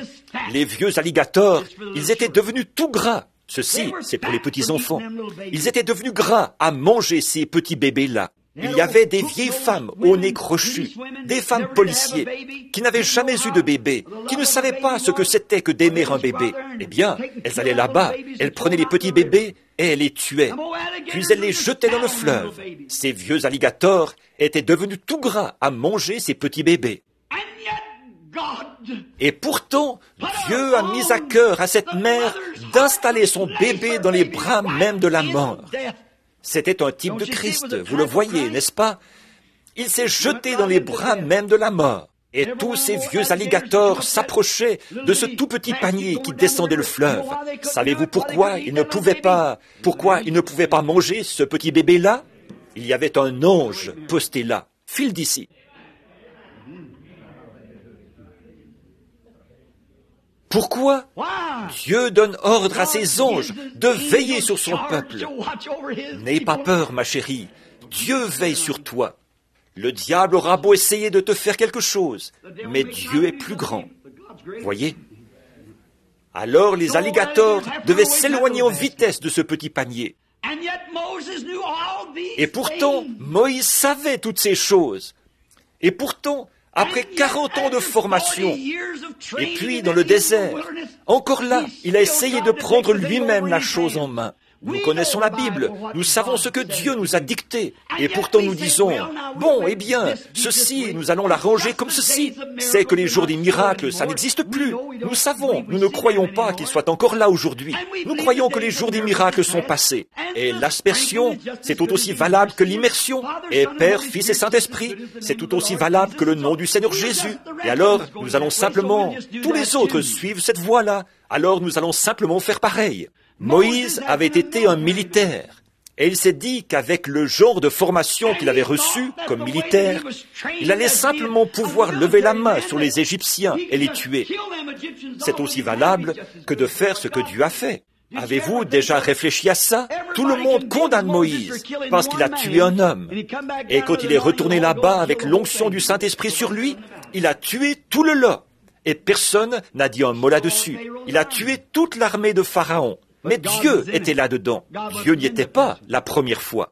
vieux alligators, ils étaient devenus tout gras. Ceci, c'est pour les petits-enfants. Ils étaient devenus gras à manger ces petits bébés-là. Il y avait des vieilles femmes au nez crochu, des femmes policiers, qui n'avaient jamais eu de bébé, qui ne savaient pas ce que c'était que d'aimer un bébé. Eh bien, elles allaient là-bas, elles prenaient les petits bébés et elles les tuaient. Puis elles les jetaient dans le fleuve. Ces vieux alligators étaient devenus tout gras à manger ces petits bébés. Et pourtant, Dieu a mis à cœur à cette mère d'installer son bébé dans les bras même de la mort. C'était un type de Christ, vous le voyez, n'est-ce pas? Il s'est jeté dans les bras même de la mort. Et tous ces vieux alligators s'approchaient de ce tout petit panier qui descendait le fleuve. Savez-vous pourquoi ils ne pouvaient pas manger ce petit bébé-là? Il y avait un ange posté là. File d'ici. Pourquoi Dieu donne ordre à ses anges de veiller sur son peuple? N'aie pas peur, ma chérie. Dieu veille sur toi. Le diable aura beau essayer de te faire quelque chose, mais Dieu est plus grand. Voyez? Alors les alligators devaient s'éloigner en vitesse de ce petit panier. Et pourtant, Moïse savait toutes ces choses. Et pourtant, après 40 ans de formation, et puis dans le désert, encore là, il a essayé de prendre lui-même la chose en main. Nous connaissons la Bible, nous savons ce que Dieu nous a dicté, et pourtant nous disons, bon, eh bien, ceci, nous allons l'arranger comme ceci. C'est que les jours des miracles, ça n'existe plus. Nous savons, nous ne croyons pas qu'ils soient encore là aujourd'hui. Nous croyons que les jours des miracles sont passés. Et l'aspersion, c'est tout aussi valable que l'immersion. Et Père, Fils et Saint-Esprit, c'est tout aussi valable que le nom du Seigneur Jésus. Et alors, nous allons simplement, tous les autres suivent cette voie-là, alors nous allons simplement faire pareil. Moïse avait été un militaire. Et il s'est dit qu'avec le genre de formation qu'il avait reçu comme militaire, il allait simplement pouvoir lever la main sur les Égyptiens et les tuer. C'est aussi valable que de faire ce que Dieu a fait. Avez-vous déjà réfléchi à ça? Tout le monde condamne Moïse parce qu'il a tué un homme. Et quand il est retourné là-bas avec l'onction du Saint-Esprit sur lui, il a tué tout le lot. Et personne n'a dit un mot là-dessus. Il a tué toute l'armée de Pharaon. Mais Dieu était là-dedans. Dieu n'y était pas la première fois.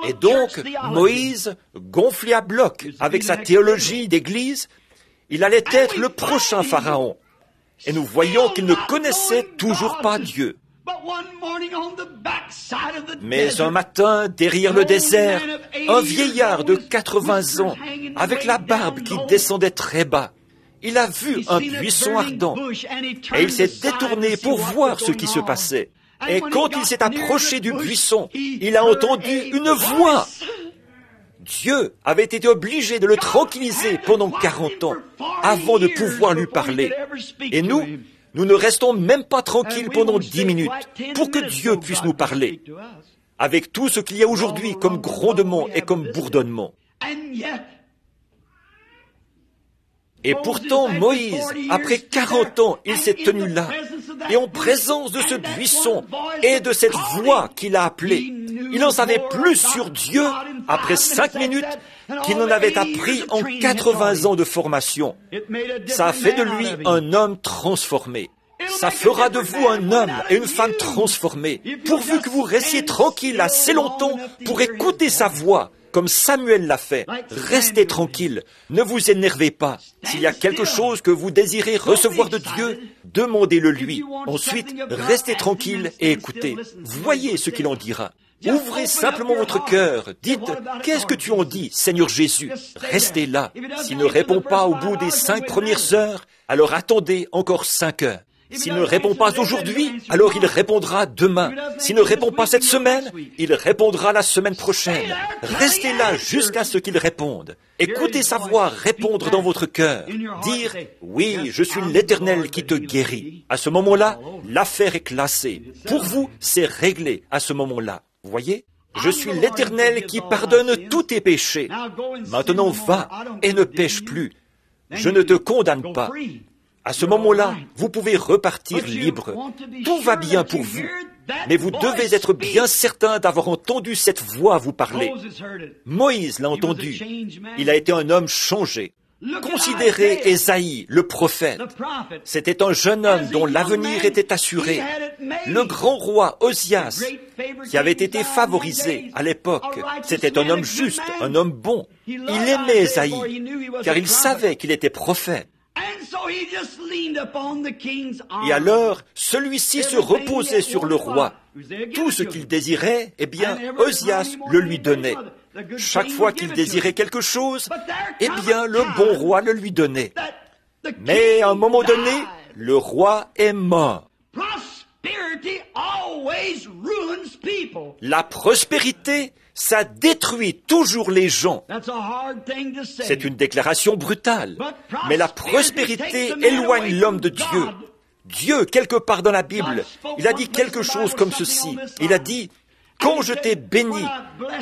Et donc, Moïse, gonflé à bloc avec sa théologie d'église, il allait être le prochain Pharaon. Et nous voyons qu'il ne connaissait toujours pas Dieu. Mais un matin, derrière le désert, un vieillard de 80 ans, avec la barbe qui descendait très bas, il a vu un buisson ardent et il s'est détourné pour voir ce qui se passait. Et quand il s'est approché du buisson, il a entendu une voix. Dieu avait été obligé de le tranquilliser pendant 40 ans avant de pouvoir lui parler. Et nous ne restons même pas tranquilles pendant 10 minutes pour que Dieu puisse nous parler. Avec tout ce qu'il y a aujourd'hui comme grondement et comme bourdonnement. Et pourtant, Moïse, après 40 ans, il s'est tenu là, et en présence de ce buisson et de cette voix qu'il a appelée, il en savait plus sur Dieu après 5 minutes qu'il en avait appris en 80 ans de formation. Ça a fait de lui un homme transformé. Ça fera de vous un homme et une femme transformés, pourvu que vous restiez tranquille assez longtemps pour écouter sa voix. Comme Samuel l'a fait, restez tranquille, ne vous énervez pas. S'il y a quelque chose que vous désirez recevoir de Dieu, demandez-le lui. Ensuite, restez tranquille et écoutez. Voyez ce qu'il en dira. Ouvrez simplement votre cœur. Dites, qu'est-ce que tu en dis, Seigneur Jésus? Restez là. S'il ne répond pas au bout des 5 premières heures, alors attendez encore 5 heures. S'il ne répond pas aujourd'hui, alors il répondra demain. S'il ne répond pas cette semaine, il répondra la semaine prochaine. Restez là jusqu'à ce qu'il réponde. Écoutez sa voix répondre dans votre cœur. Dire, oui, je suis l'Éternel qui te guérit. À ce moment-là, l'affaire est classée. Pour vous, c'est réglé à ce moment-là. Vous voyez? Je suis l'Éternel qui pardonne tous tes péchés. Maintenant, va et ne pêche plus. Je ne te condamne pas. À ce moment-là, vous pouvez repartir libre. Tout va bien pour vous. Mais vous devez être bien certain d'avoir entendu cette voix vous parler. Moïse l'a entendu. Il a été un homme changé. Considérez Ésaïe, le prophète. C'était un jeune homme dont l'avenir était assuré. Le grand roi Osias, qui avait été favorisé à l'époque, c'était un homme juste, un homme bon. Il aimait Ésaïe, car il savait qu'il était prophète. Et alors, celui-ci se reposait sur le roi. Tout ce qu'il désirait, eh bien, Osias le lui donnait. Chaque fois qu'il désirait quelque chose, eh bien, le bon roi le lui donnait. Mais à un moment donné, le roi est mort. La prospérité, ça détruit toujours les gens. C'est une déclaration brutale. Mais la prospérité éloigne l'homme de Dieu. Dieu, quelque part dans la Bible, il a dit quelque chose comme ceci. Il a dit, quand je t'ai béni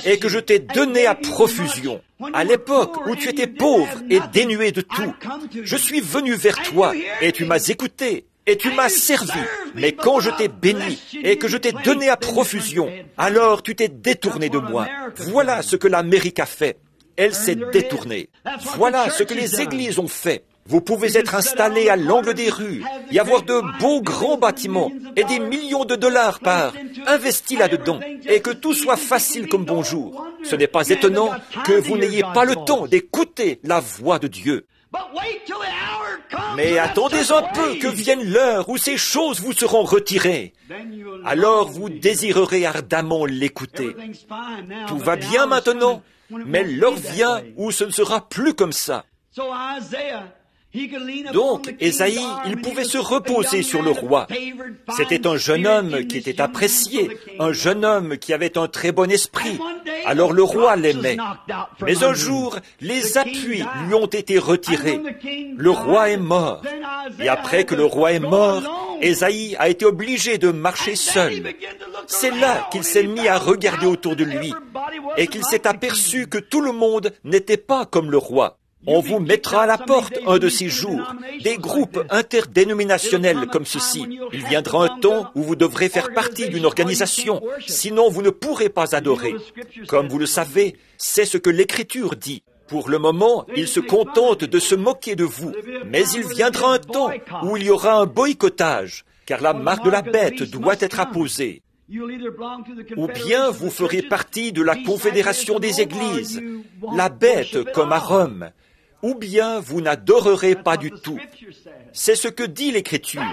et que je t'ai donné à profusion, à l'époque où tu étais pauvre et dénué de tout, je suis venu vers toi et tu m'as écouté. Et tu m'as servi, mais quand je t'ai béni et que je t'ai donné à profusion, alors tu t'es détourné de moi. Voilà ce que l'Amérique a fait. Elle s'est détournée. Voilà ce que les églises ont fait. Vous pouvez être installés à l'angle des rues, y avoir de beaux grands bâtiments et des millions de dollars par investis là-dedans, et que tout soit facile comme bonjour. Ce n'est pas étonnant que vous n'ayez pas le temps d'écouter la voix de Dieu. Mais attendez un peu que vienne l'heure où ces choses vous seront retirées. Alors vous désirerez ardemment l'écouter. Tout va bien maintenant, mais l'heure vient où ce ne sera plus comme ça. Donc, Ésaïe, il pouvait se reposer sur le roi. C'était un jeune homme qui était apprécié, un jeune homme qui avait un très bon esprit. Alors le roi l'aimait. Mais un jour, les appuis lui ont été retirés. Le roi est mort. Et après que le roi est mort, Ésaïe a été obligé de marcher seul. C'est là qu'il s'est mis à regarder autour de lui et qu'il s'est aperçu que tout le monde n'était pas comme le roi. On vous mettra à la porte un de ces jours, des groupes interdénominationnels comme ceci. Il viendra un temps où vous devrez faire partie d'une organisation, sinon vous ne pourrez pas adorer. Comme vous le savez, c'est ce que l'Écriture dit. Pour le moment, ils se contentent de se moquer de vous, mais il viendra un temps où il y aura un boycottage, car la marque de la bête doit être apposée. Ou bien vous ferez partie de la confédération des églises, la bête comme à Rome, ou bien vous n'adorerez pas du tout. C'est ce que dit l'Écriture.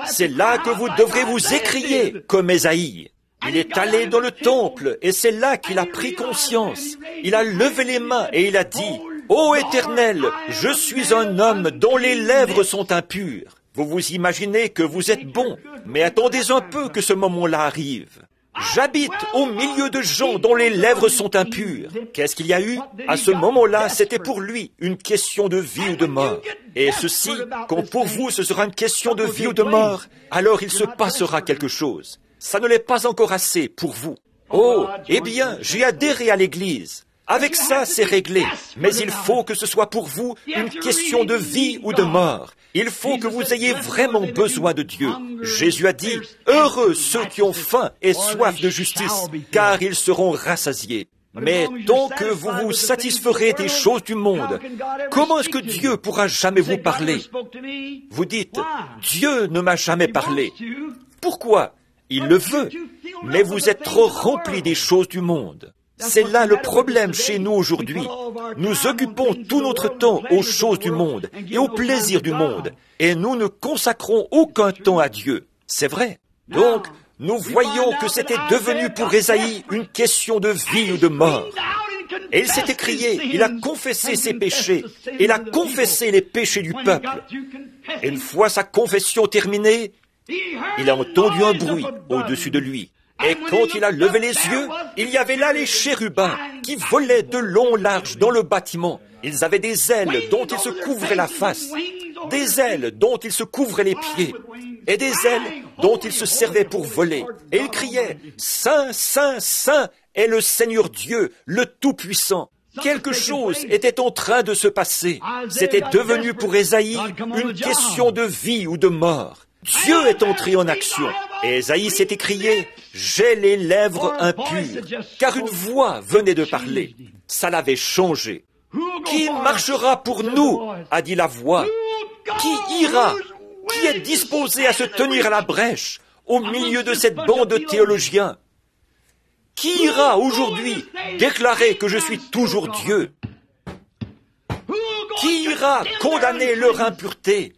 C'est là que vous devrez vous écrier comme Ésaïe. Il est allé dans le temple et c'est là qu'il a pris conscience. Il a levé les mains et il a dit, « Ô Éternel, je suis un homme dont les lèvres sont impures. » Vous vous imaginez que vous êtes bon, mais attendez un peu que ce moment-là arrive. J'habite au milieu de gens dont les lèvres sont impures. Qu'est-ce qu'il y a eu? À ce moment-là, c'était pour lui une question de vie ou de mort. Et ceci, quand pour vous ce sera une question de vie ou de mort, alors il se passera quelque chose. Ça ne l'est pas encore assez pour vous. Oh, eh bien, j'ai adhéré à l'Église. Avec ça, c'est réglé. Mais il faut que ce soit pour vous une question de vie ou de mort. Il faut que vous ayez vraiment besoin de Dieu. Jésus a dit, « Heureux ceux qui ont faim et soif de justice, car ils seront rassasiés. » Mais tant que vous vous satisferez des choses du monde, comment est-ce que Dieu pourra jamais vous parler? Vous dites, « Dieu ne m'a jamais parlé. » Pourquoi? Il le veut, mais vous êtes trop remplis des choses du monde. C'est là le problème chez nous aujourd'hui. Nous occupons tout notre temps aux choses du monde et aux plaisirs du monde, et nous ne consacrons aucun temps à Dieu. C'est vrai. Donc, nous voyons que c'était devenu pour Ésaïe une question de vie ou de mort. Et il s'est écrié, il a confessé ses péchés, il a confessé les péchés du peuple. Et une fois sa confession terminée, il a entendu un bruit au-dessus de lui. Et quand il a levé les yeux, il y avait là les chérubins qui volaient de long en large dans le bâtiment. Ils avaient des ailes dont ils se couvraient la face, des ailes dont ils se couvraient les pieds, et des ailes dont ils se servaient pour voler. Et ils criaient, « Saint, Saint, Saint est le Seigneur Dieu, le Tout-Puissant. » Quelque chose était en train de se passer. C'était devenu pour Ésaïe une question de vie ou de mort. Dieu est entré en action. Et Ésaïe s'est écrié, « J'ai les lèvres impures », car une voix venait de parler. Ça l'avait changé. « Qui marchera pour nous ?» a dit la voix. « Qui ira? Qui est disposé à se tenir à la brèche au milieu de cette bande de théologiens? Qui ira aujourd'hui déclarer que je suis toujours Dieu? Qui ira condamner leur impureté?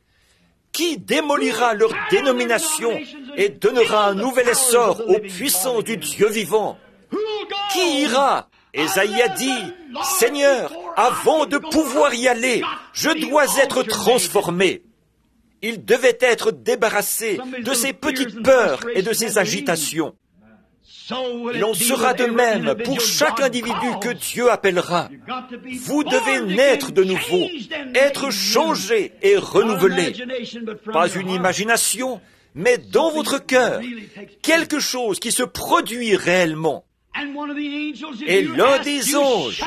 Qui démolira leur dénomination et donnera un nouvel essor aux puissances du Dieu vivant? Qui ira? Ésaïe a dit, « Seigneur, avant de pouvoir y aller, je dois être transformé. » Il devait être débarrassé de ses petites peurs et de ses agitations. Il en sera de même pour chaque individu que Dieu appellera. Vous devez naître de nouveau, être changé et renouvelé. Pas une imagination, mais dans votre cœur, quelque chose qui se produit réellement. Et l'un des anges,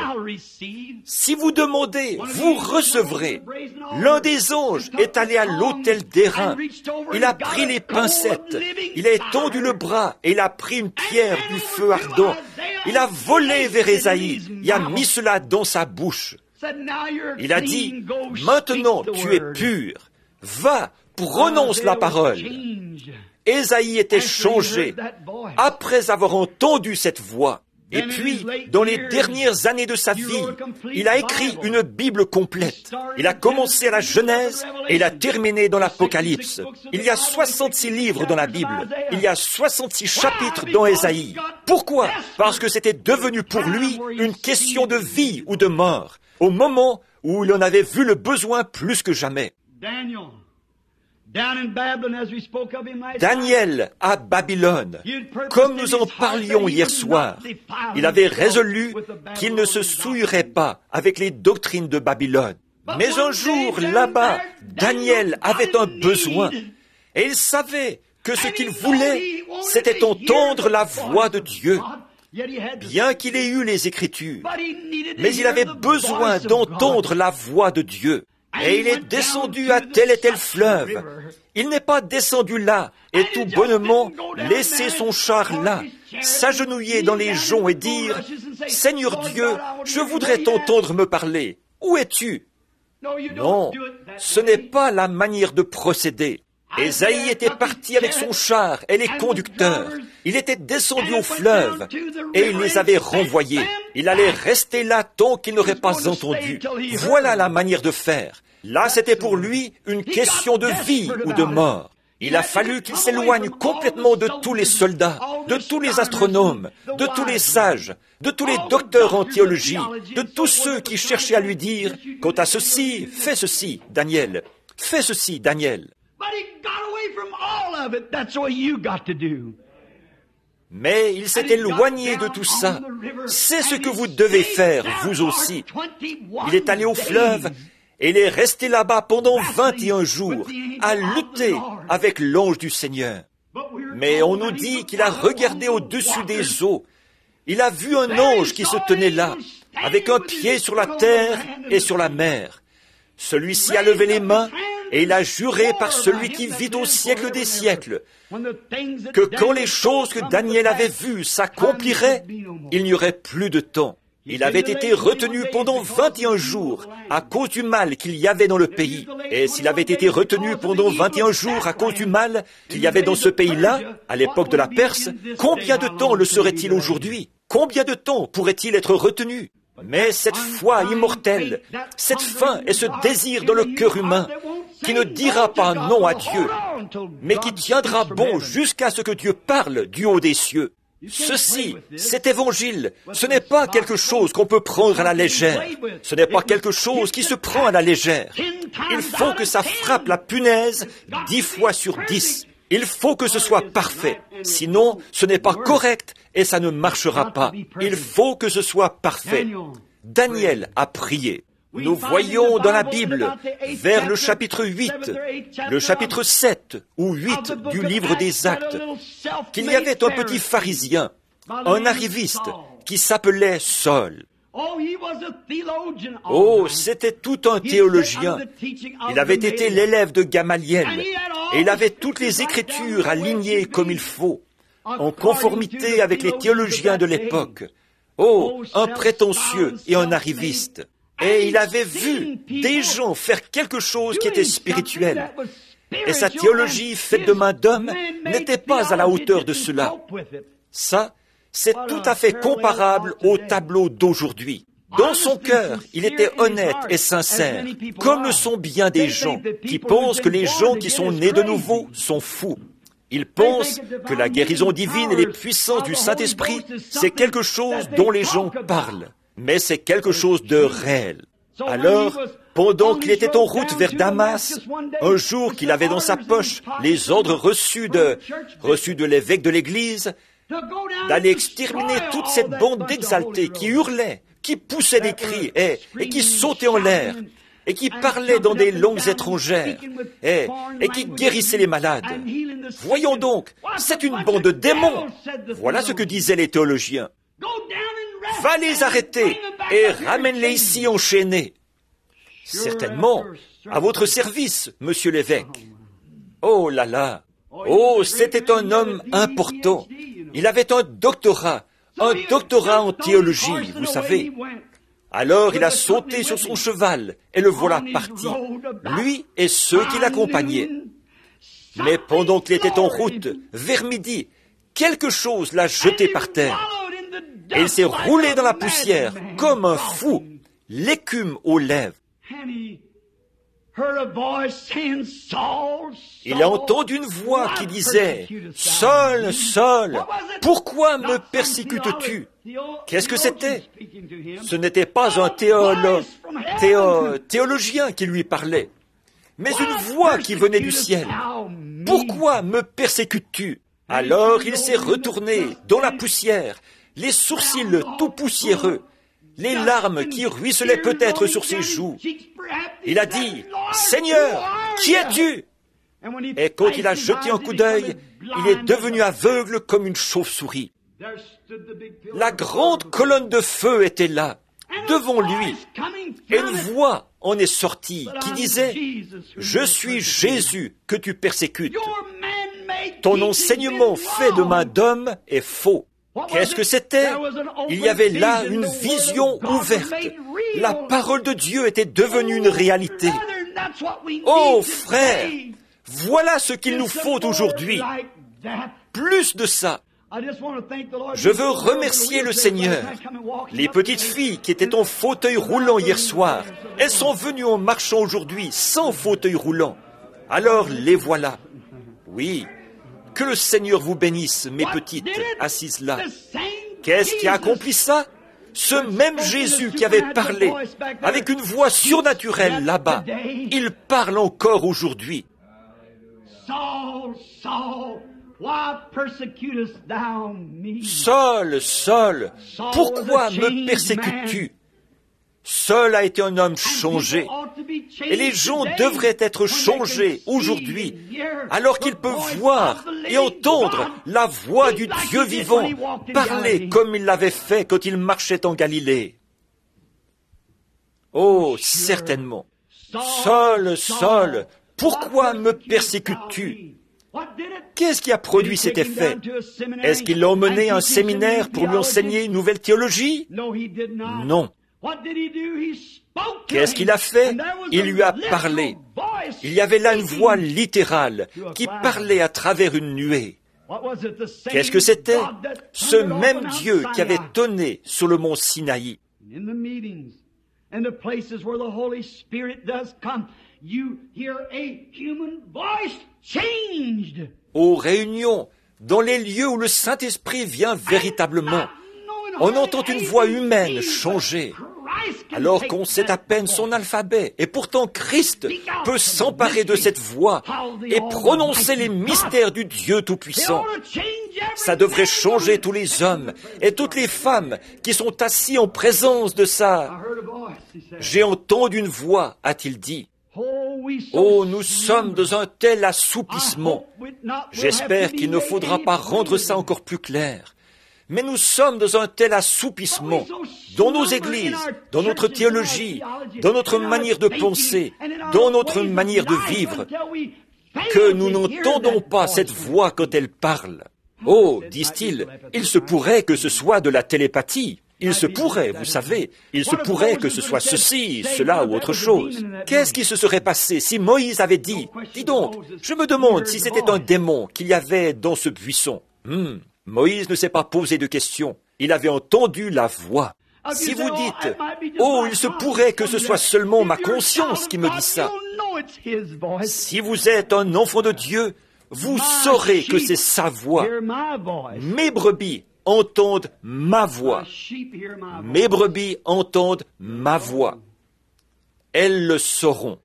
si vous demandez, vous recevrez. L'un des anges est allé à l'autel d'airain. Il a pris les pincettes, il a étendu le bras et il a pris une pierre du feu ardent. Il a volé vers Ésaïe, il a mis cela dans sa bouche. Il a dit, « Maintenant tu es pur, va, prononce la parole. » Ésaïe était changé après avoir entendu cette voix. Et puis, dans les dernières années de sa vie, il a écrit une Bible complète. Il a commencé à la Genèse et il a terminé dans l'Apocalypse. Il y a 66 livres dans la Bible. Il y a 66 chapitres dans Ésaïe. Pourquoi? Parce que c'était devenu pour lui une question de vie ou de mort, au moment où il en avait vu le besoin plus que jamais. Daniel à Babylone, comme nous en parlions hier soir, il avait résolu qu'il ne se souillerait pas avec les doctrines de Babylone. Mais un jour, là-bas, Daniel avait un besoin, et il savait que ce qu'il voulait, c'était entendre la voix de Dieu, bien qu'il ait eu les Écritures. Mais il avait besoin d'entendre la voix de Dieu. Et il est descendu à tel et tel fleuve. Il n'est pas descendu là et tout bonnement laissé son char là, s'agenouiller dans les joncs et dire « Seigneur Dieu, je voudrais t'entendre me parler. Où es-tu » Non, ce n'est pas la manière de procéder. Ésaïe était parti avec son char et les conducteurs. Il était descendu au fleuve et il les avait renvoyés. Il allait rester là tant qu'il n'aurait pas entendu. Voilà la manière de faire. Là, c'était pour lui une question de vie ou de mort. Il a fallu qu'il s'éloigne complètement de tous les soldats, de tous les astronomes, de tous les sages, de tous les docteurs en théologie, de tous ceux qui cherchaient à lui dire « Quant à ceci, fais ceci, Daniel. Fais ceci, Daniel. » Mais il s'est éloigné de tout ça. C'est ce que vous devez faire, vous aussi. Il est allé au fleuve et il est resté là-bas pendant 21 jours, à lutter avec l'ange du Seigneur. Mais on nous dit qu'il a regardé au-dessus des eaux. Il a vu un ange qui se tenait là, avec un pied sur la terre et sur la mer. Celui-ci a levé les mains et il a juré par celui qui vit au siècle des siècles que quand les choses que Daniel avait vues s'accompliraient, il n'y aurait plus de temps. Il avait été retenu pendant 21 jours à cause du mal qu'il y avait dans le pays. Et s'il avait été retenu pendant 21 jours à cause du mal qu'il y avait dans ce pays-là, à l'époque de la Perse, combien de temps le serait-il aujourd'hui? Combien de temps pourrait-il être retenu? Mais cette foi immortelle, cette faim et ce désir dans le cœur humain, qui ne dira pas non à Dieu, mais qui tiendra bon jusqu'à ce que Dieu parle du haut des cieux. Ceci, cet évangile, ce n'est pas quelque chose qu'on peut prendre à la légère. Ce n'est pas quelque chose qui se prend à la légère. Il faut que ça frappe la punaise 10 fois sur 10. Il faut que ce soit parfait. Sinon, ce n'est pas correct et ça ne marchera pas. Il faut que ce soit parfait. Daniel a prié. Nous voyons dans la Bible, vers le chapitre 8, le chapitre 7 ou 8 du livre des Actes, qu'il y avait un petit pharisien, un arriviste, qui s'appelait Saul. Oh, c'était tout un théologien. Il avait été l'élève de Gamaliel, et il avait toutes les Écritures alignées comme il faut, en conformité avec les théologiens de l'époque. Oh, un prétentieux et un arriviste. Et il avait vu des gens faire quelque chose qui était spirituel. Et sa théologie faite de main d'homme n'était pas à la hauteur de cela. Ça, c'est tout à fait comparable au tableau d'aujourd'hui. Dans son cœur, il était honnête et sincère, comme le sont bien des gens qui pensent que les gens qui sont nés de nouveau sont fous. Ils pensent que la guérison divine et les puissances du Saint-Esprit, c'est quelque chose dont les gens parlent. Mais c'est quelque chose de réel. Alors, pendant qu'il était en route vers Damas, un jour qu'il avait dans sa poche les ordres reçus de l'évêque de l'Église, d'aller exterminer toute cette bande d'exaltés qui hurlaient, qui poussaient des cris et qui sautaient en l'air, et qui parlaient dans des langues étrangères, et qui guérissaient les malades. Voyons donc, c'est une bande de démons. Voilà ce que disaient les théologiens. Va les arrêter et ramène-les ici enchaînés. Certainement, à votre service, monsieur l'évêque. Oh là là! Oh, c'était un homme important. Il avait un doctorat en théologie, vous savez. Alors il a sauté sur son cheval et le voilà parti, lui et ceux qui l'accompagnaient. Mais pendant qu'il était en route, vers midi, quelque chose l'a jeté par terre. Et il s'est roulé dans la poussière, comme un fou, l'écume aux lèvres. Il a entendu une voix qui disait « Saul, Saul, pourquoi me persécutes-tu » Qu'est-ce que c'était? Ce n'était pas un théologien qui lui parlait, mais une voix qui venait du ciel. « Pourquoi me persécutes-tu » Alors il s'est retourné dans la poussière, les sourcils tout poussiéreux, les larmes qui ruisselaient peut-être sur ses joues. Il a dit, « Seigneur, qui es-tu » Et quand il a jeté un coup d'œil, il est devenu aveugle comme une chauve-souris. La grande colonne de feu était là, devant lui, et une voix en est sortie qui disait, « Je suis Jésus que tu persécutes. Ton enseignement fait de main d'homme est faux. » Qu'est-ce que c'était? Il y avait là une vision ouverte. La parole de Dieu était devenue une réalité. Oh, frère, voilà ce qu'il nous faut aujourd'hui. Plus de ça. Je veux remercier le Seigneur. Les petites filles qui étaient en fauteuil roulant hier soir, elles sont venues en marchant aujourd'hui sans fauteuil roulant. Alors les voilà. Oui, que le Seigneur vous bénisse, mes petites, assises là. Qu'est-ce qui a accompli ça? Ce même Jésus qui avait parlé avec une voix surnaturelle là-bas, il parle encore aujourd'hui. Saul, Saul, pourquoi me persécutes-tu? Saul a été un homme changé, et les gens devraient être changés aujourd'hui, alors qu'ils peuvent voir et entendre la voix du Dieu vivant parler comme il l'avait fait quand il marchait en Galilée. Oh, certainement. Saul, Saul, pourquoi me persécutes-tu? Qu'est-ce qui a produit cet effet? Est-ce qu'il l'a emmené à un séminaire pour lui enseigner une nouvelle théologie? Non. Qu'est-ce qu'il a fait? Il lui a parlé. Il y avait là une voix littérale qui parlait à travers une nuée. Qu'est-ce que c'était? Ce même Dieu qui avait tonné sur le mont Sinaï. Aux réunions, dans les lieux où le Saint-Esprit vient véritablement, on entend une voix humaine changer, alors qu'on sait à peine son alphabet. Et pourtant, Christ peut s'emparer de cette voix et prononcer les mystères du Dieu Tout-Puissant. Ça devrait changer tous les hommes et toutes les femmes qui sont assis en présence de ça. J'ai entendu une voix, a-t-il dit. Oh, nous sommes dans un tel assoupissement. J'espère qu'il ne faudra pas rendre ça encore plus clair. Mais nous sommes dans un tel assoupissement dans nos églises, dans notre théologie, dans notre manière de penser, dans notre manière de vivre, que nous n'entendons pas cette voix quand elle parle. Oh, disent-ils, il se pourrait que ce soit de la télépathie. Il se pourrait, vous savez, il se pourrait que ce soit ceci, cela ou autre chose. Qu'est-ce qui se serait passé si Moïse avait dit, « Dis donc, je me demande si c'était un démon qu'il y avait dans ce buisson. » Moïse ne s'est pas posé de questions. Il avait entendu la voix. Si vous dites, « Oh, il se pourrait que ce soit seulement ma conscience qui me dit ça. » Si vous êtes un enfant de Dieu, vous saurez que c'est sa voix. Mes brebis entendent ma voix. Mes brebis entendent ma voix. Elles le sauront.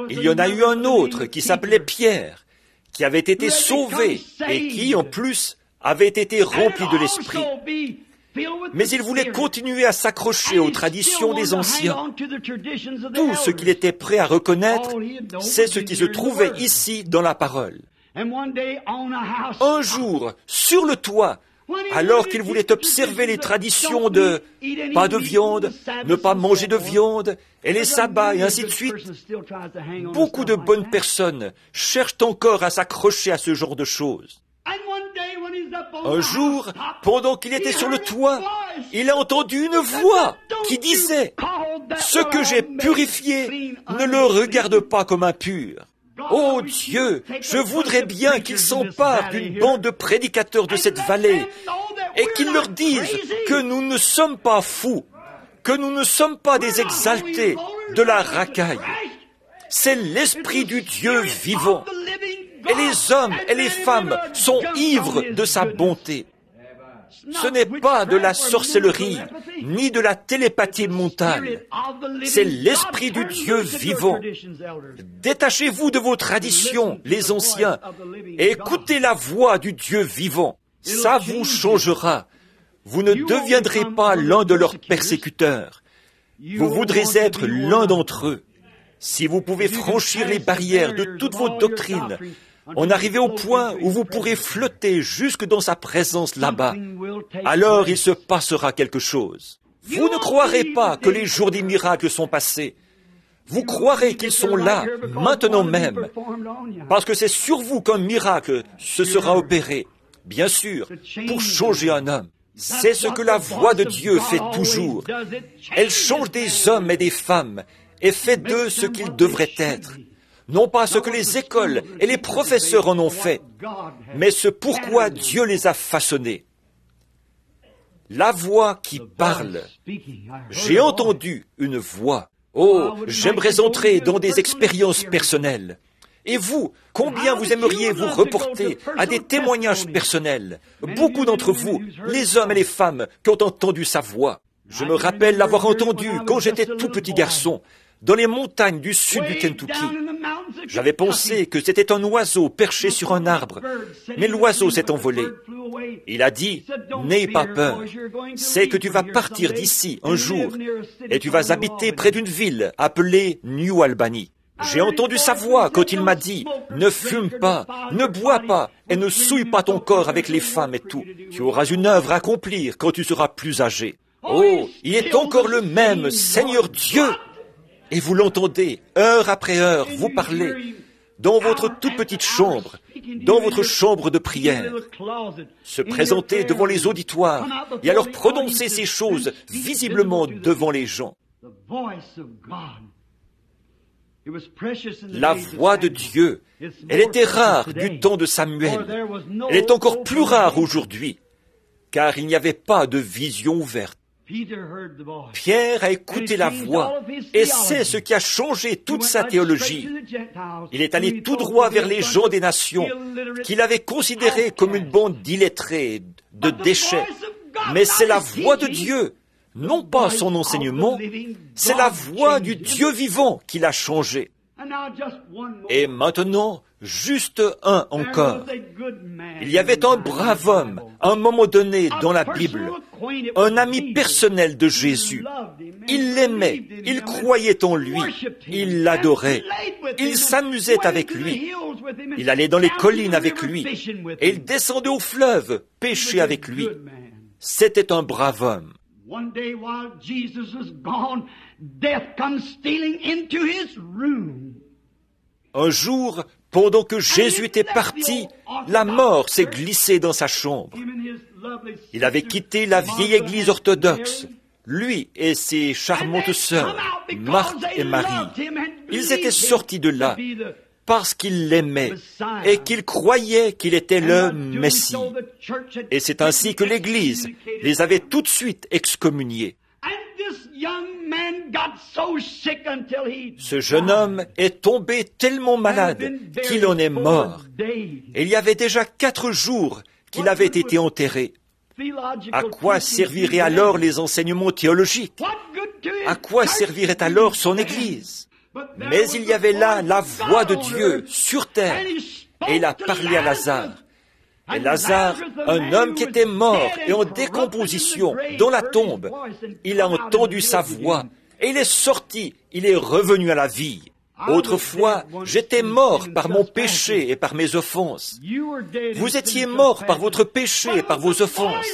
Il y en a eu un autre qui s'appelait Pierre, qui avait été sauvé et qui, en plus, avait été rempli de l'Esprit. Mais il voulait continuer à s'accrocher aux traditions des anciens. Tout ce qu'il était prêt à reconnaître, c'est ce qui se trouvait ici dans la parole. Un jour, sur le toit, alors qu'il voulait observer les traditions de pas de viande, ne pas manger de viande, et les sabbats, et ainsi de suite, beaucoup de bonnes personnes cherchent encore à s'accrocher à ce genre de choses. Un jour, pendant qu'il était sur le toit, il a entendu une voix qui disait « Ce que j'ai purifié, ne le regarde pas comme impur. » Oh Dieu, je voudrais bien qu'ils s'emparent d'une bande de prédicateurs de cette vallée et qu'ils leur disent que nous ne sommes pas fous, que nous ne sommes pas des exaltés de la racaille. C'est l'Esprit du Dieu vivant. Et les hommes et les femmes sont ivres de sa bonté. Ce n'est pas de la sorcellerie, ni de la télépathie mentale. C'est l'Esprit du Dieu vivant. Détachez-vous de vos traditions, les anciens, et écoutez la voix du Dieu vivant. Ça vous changera. Vous ne deviendrez pas l'un de leurs persécuteurs. Vous voudrez être l'un d'entre eux. Si vous pouvez franchir les barrières de toutes vos doctrines, en arriver au point où vous pourrez flotter jusque dans sa présence là-bas, alors il se passera quelque chose. Vous ne croirez pas que les jours des miracles sont passés. Vous croirez qu'ils sont là, maintenant même, parce que c'est sur vous qu'un miracle se sera opéré, bien sûr, pour changer un homme. C'est ce que la voix de Dieu fait toujours. Elle change des hommes et des femmes et fait d'eux ce qu'ils devraient être. Non pas ce que les écoles et les professeurs en ont fait, mais ce pourquoi Dieu les a façonnés. La voix qui parle. J'ai entendu une voix. Oh, j'aimerais entrer dans des expériences personnelles. Et vous, combien vous aimeriez vous reporter à des témoignages personnels? Beaucoup d'entre vous, les hommes et les femmes qui ont entendu sa voix. Je me rappelle l'avoir entendu quand j'étais tout petit garçon, dans les montagnes du sud du Kentucky. J'avais pensé que c'était un oiseau perché sur un arbre, mais l'oiseau s'est envolé. Il a dit, « N'aie pas peur, c'est que tu vas partir d'ici un jour, et tu vas habiter près d'une ville appelée New Albany. » J'ai entendu sa voix quand il m'a dit, « Ne fume pas, ne bois pas, et ne souille pas ton corps avec les femmes et tout. Tu auras une œuvre à accomplir quand tu seras plus âgé. » Oh, il est encore le même, Seigneur Dieu! Et vous l'entendez, heure après heure, vous parler, dans votre toute petite chambre, dans votre chambre de prière, se présenter devant les auditoires et alors prononcer ces choses visiblement devant les gens. La voix de Dieu, elle était rare du temps de Samuel. Elle est encore plus rare aujourd'hui, car il n'y avait pas de vision ouverte. Pierre a écouté la voix, et c'est ce qui a changé toute sa théologie. Il est allé tout droit vers les gens des nations, qu'il avait considérés comme une bande d'illettrés, de déchets. Mais c'est la voix de Dieu, non pas son enseignement, c'est la voix du Dieu vivant qui l'a changé. Et maintenant, juste un encore. Il y avait un brave homme, à un moment donné dans la Bible, un ami personnel de Jésus. Il l'aimait, il croyait en lui, il l'adorait, il s'amusait avec lui, il allait dans les collines avec lui, et il descendait au fleuve pêcher avec lui. C'était un brave homme. One day while Jesus was gone, death comes stealing into his room. Un jour, pendant que Jésus était parti, la mort s'est glissée dans sa chambre. Il avait quitté la vieille église orthodoxe, lui et ses charmantes sœurs, Marthe et Marie. Ils étaient sortis de là parce qu'ils l'aimaient et qu'ils croyaient qu'il était le Messie. Et c'est ainsi que l'Église les avait tout de suite excommuniés. Ce jeune homme est tombé tellement malade qu'il en est mort. Et il y avait déjà 4 jours qu'il avait été enterré. À quoi serviraient alors les enseignements théologiques? À quoi servirait alors son Église? Mais il y avait là la voix de Dieu sur terre, et il a parlé à Lazare. Et Lazare, un homme qui était mort et en décomposition dans la tombe, il a entendu sa voix, et il est sorti, il est revenu à la vie. Autrefois, j'étais mort par mon péché et par mes offenses. Vous étiez mort par votre péché et par vos offenses.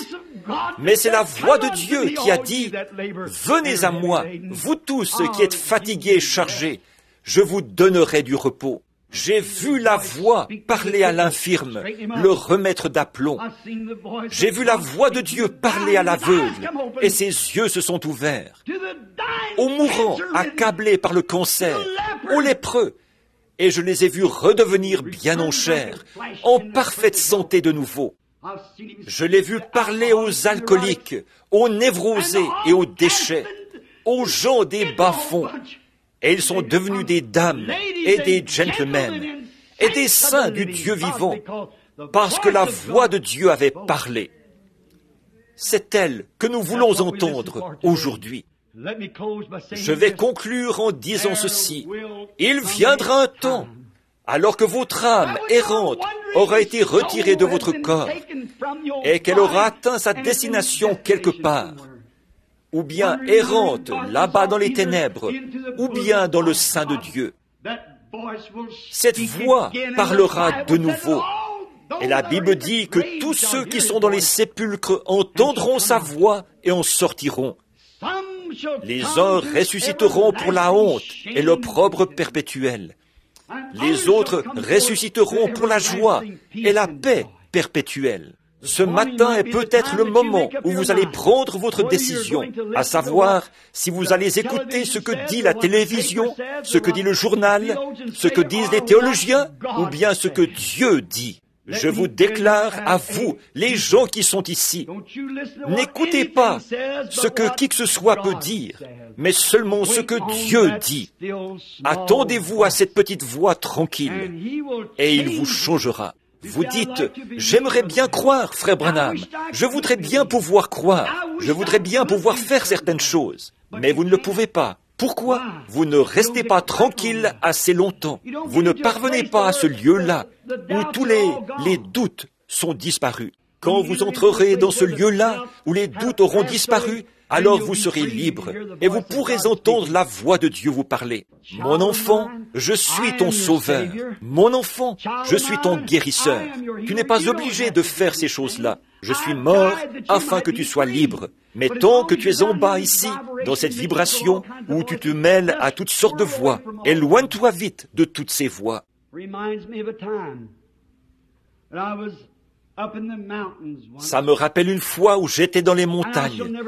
Mais c'est la voix de Dieu qui a dit, « Venez à moi, vous tous qui êtes fatigués et chargés, je vous donnerai du repos. » J'ai vu la voix parler à l'infirme, le remettre d'aplomb. J'ai vu la voix de Dieu parler à l'aveugle, et ses yeux se sont ouverts. Aux mourants, accablés par le cancer, aux lépreux, et je les ai vus redevenir bien en chair, en parfaite santé de nouveau. Je l'ai vu parler aux alcooliques, aux névrosés et aux déchets, aux gens des bas-fonds. Et ils sont devenus des dames et des gentlemen et des saints du Dieu vivant, parce que la voix de Dieu avait parlé. C'est elle que nous voulons entendre aujourd'hui. Je vais conclure en disant ceci. Il viendra un temps, alors que votre âme errante aura été retirée de votre corps et qu'elle aura atteint sa destination quelque part. ou bien errante là-bas dans les ténèbres, ou bien dans le sein de Dieu. Cette voix parlera de nouveau. Et la Bible dit que tous ceux qui sont dans les sépulcres entendront sa voix et en sortiront. Les uns ressusciteront pour la honte et l'opprobre perpétuel. Les autres ressusciteront pour la joie et la paix perpétuelle. Ce matin est peut-être le moment où vous allez prendre votre décision, à savoir si vous allez écouter ce que dit la télévision, ce que dit le journal, ce que disent les théologiens, ou bien ce que Dieu dit. Je vous déclare à vous, les gens qui sont ici, n'écoutez pas ce que qui que ce soit peut dire, mais seulement ce que Dieu dit. Attendez-vous à cette petite voix tranquille, et il vous changera. Vous dites, j'aimerais bien croire, frère Branham, je voudrais bien pouvoir croire, je voudrais bien pouvoir faire certaines choses, mais vous ne le pouvez pas. Pourquoi? Vous ne restez pas tranquille assez longtemps. Vous ne parvenez pas à ce lieu-là où tous les doutes sont disparus. Quand vous entrerez dans ce lieu-là où les doutes auront disparu, alors vous serez libre et vous pourrez entendre la voix de Dieu vous parler. Mon enfant, je suis ton sauveur. Mon enfant, je suis ton guérisseur. Tu n'es pas obligé de faire ces choses-là. Je suis mort afin que tu sois libre. Mais tant que tu es en bas ici, dans cette vibration où tu te mêles à toutes sortes de voix, éloigne-toi vite de toutes ces voix. Ça me rappelle une fois où j'étais dans les montagnes.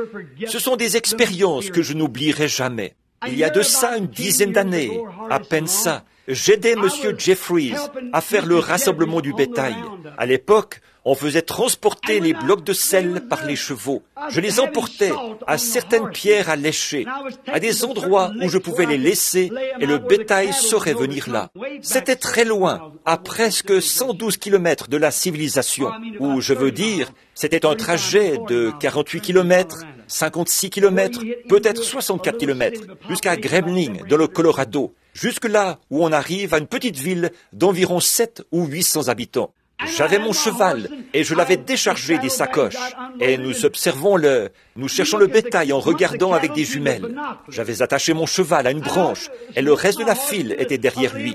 Ce sont des expériences que je n'oublierai jamais. Il y a de ça une dizaine d'années, à peine ça, j'aidais M. Jeffries à faire le rassemblement du bétail. À l'époque, on faisait transporter les blocs de sel par les chevaux. Je les emportais à certaines pierres à lécher, à des endroits où je pouvais les laisser et le bétail saurait venir là. C'était très loin, à presque 112 kilomètres de la civilisation, où je veux dire, c'était un trajet de 48 kilomètres, 56 kilomètres, peut-être 64 kilomètres, jusqu'à Gremlin, dans le Colorado, jusque là où on arrive à une petite ville d'environ 7 ou 800 habitants. J'avais mon cheval et je l'avais déchargé des sacoches. Et nous cherchons le bétail en regardant avec des jumelles. J'avais attaché mon cheval à une branche et le reste de la file était derrière lui.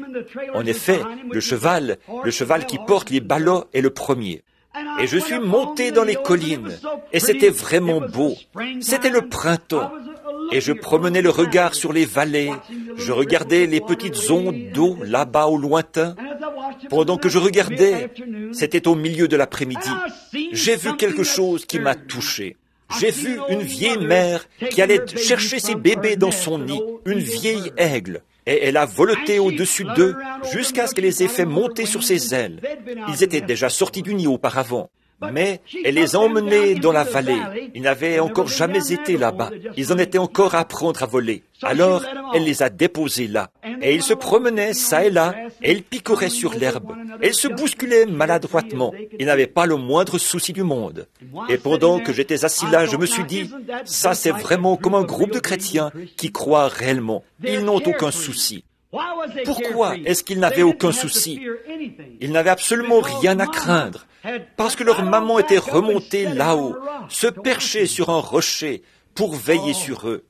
En effet, le cheval qui porte les ballots est le premier. Et je suis monté dans les collines et c'était vraiment beau. C'était le printemps. Et je promenais le regard sur les vallées, je regardais les petites ondes d'eau là-bas au lointain. Pendant que je regardais, c'était au milieu de l'après-midi. J'ai vu quelque chose qui m'a touché. J'ai vu une vieille mère qui allait chercher ses bébés dans son nid, une vieille aigle. Et elle a voleté au-dessus d'eux jusqu'à ce qu'elle les ait fait monter sur ses ailes. Ils étaient déjà sortis du nid auparavant. Mais elle les a emmenés dans la vallée. Ils n'avaient encore jamais été là-bas. Ils en étaient encore à apprendre à voler. Alors, elle les a déposés là. Et ils se promenaient ça et là, et ils picoraient sur l'herbe. Et ils se bousculaient maladroitement. Ils n'avaient pas le moindre souci du monde. Et pendant que j'étais assis là, je me suis dit, ça c'est vraiment comme un groupe de chrétiens qui croient réellement. Ils n'ont aucun souci. Pourquoi est-ce qu'ils n'avaient aucun souci? Ils n'avaient absolument rien à craindre, parce que leur maman était remontée là-haut, se percher sur un rocher pour veiller sur eux.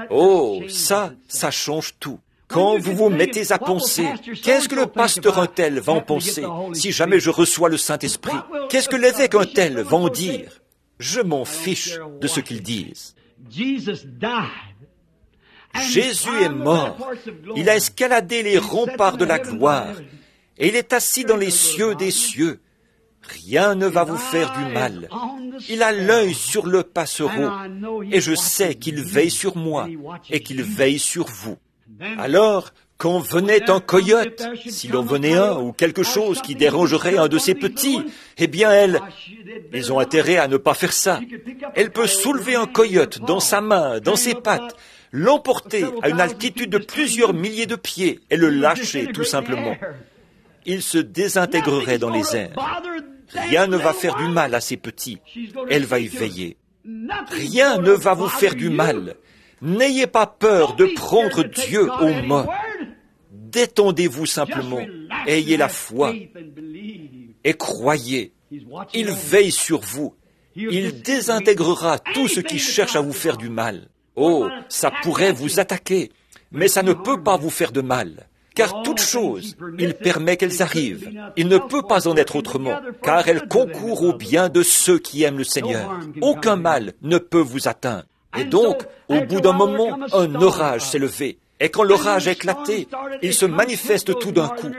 Oh, ça change tout. Quand vous vous mettez à penser, qu'est-ce que le pasteur un tel va en penser si jamais je reçois le Saint-Esprit? Qu'est-ce que l'évêque un tel va en dire? Je m'en fiche de ce qu'ils disent. Jésus est mort. Il a escaladé les remparts de la gloire et il est assis dans les cieux des cieux. Rien ne va vous faire du mal. Il a l'œil sur le passereau et je sais qu'il veille sur moi et qu'il veille sur vous. Alors, quand venait un coyote, s'il en venait un ou quelque chose qui dérangerait un de ses petits, eh bien ils ont intérêt à ne pas faire ça. Elle peut soulever un coyote dans sa main, dans ses pattes, l'emporter à une altitude de plusieurs milliers de pieds et le lâcher tout simplement. Il se désintégrerait dans les airs. Rien ne va faire du mal à ces petits. Elle va y veiller. Rien ne va vous faire du mal. N'ayez pas peur de prendre Dieu au mot. Détendez-vous simplement. Ayez la foi. Et croyez. Il veille sur vous. Il désintégrera tout ce qui cherche à vous faire du mal. Oh, ça pourrait vous attaquer, mais ça ne peut pas vous faire de mal. Car toute chose, il permet qu'elles arrivent. Il ne peut pas en être autrement, car elles concourent au bien de ceux qui aiment le Seigneur. Aucun mal ne peut vous atteindre. Et donc, au bout d'un moment, un orage s'est levé. Et quand l'orage a éclaté, il se manifeste tout d'un coup.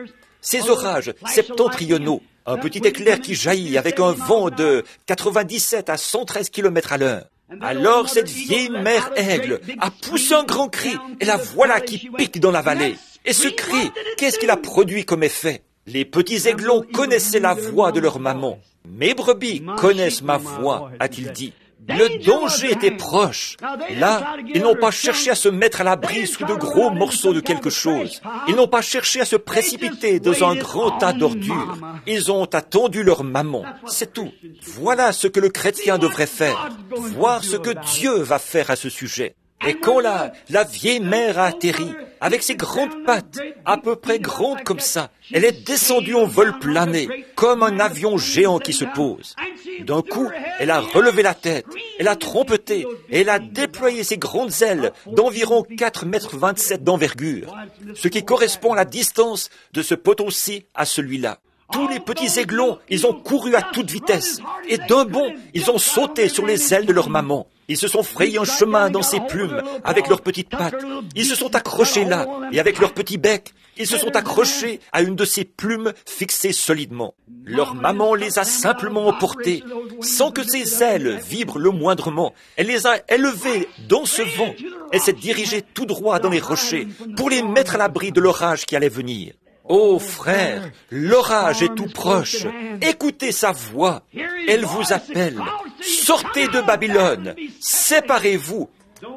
Ces orages septentrionaux, un petit éclair qui jaillit avec un vent de 97 à 113 km à l'heure. Alors cette vieille mère aigle a poussé un grand cri, et la voilà qui pique dans la vallée. Et ce cri, qu'est-ce qu'il a produit comme effet? Les petits aiglons connaissaient la voix de leur maman. « Mes brebis connaissent ma voix », a-t-il dit. Le danger était proche. Là, ils n'ont pas cherché à se mettre à l'abri sous de gros morceaux de quelque chose. Ils n'ont pas cherché à se précipiter dans un grand tas d'ordures. Ils ont attendu leur maman. C'est tout. Voilà ce que le chrétien devrait faire. Voir ce que Dieu va faire à ce sujet. Et quand la vieille mère a atterri, avec ses grandes pattes, à peu près grandes comme ça, elle est descendue en vol plané, comme un avion géant qui se pose. D'un coup, elle a relevé la tête, elle a trompeté, et elle a déployé ses grandes ailes d'environ 4,27 m d'envergure, ce qui correspond à la distance de ce poteau-ci à celui-là. Tous les petits aiglons, ils ont couru à toute vitesse, et d'un bond, ils ont sauté sur les ailes de leur maman. Ils se sont frayés un chemin dans ses plumes avec leurs petites pattes. Ils se sont accrochés là, et avec leur petit bec, ils se sont accrochés à une de ces plumes fixées solidement. Leur maman les a simplement emportés, sans que ses ailes vibrent le moindrement. Elle les a élevés dans ce vent. Elle s'est dirigée tout droit dans les rochers pour les mettre à l'abri de l'orage qui allait venir. Oh frère, l'orage est tout proche. Écoutez sa voix. Elle vous appelle. Sortez de Babylone. Séparez-vous.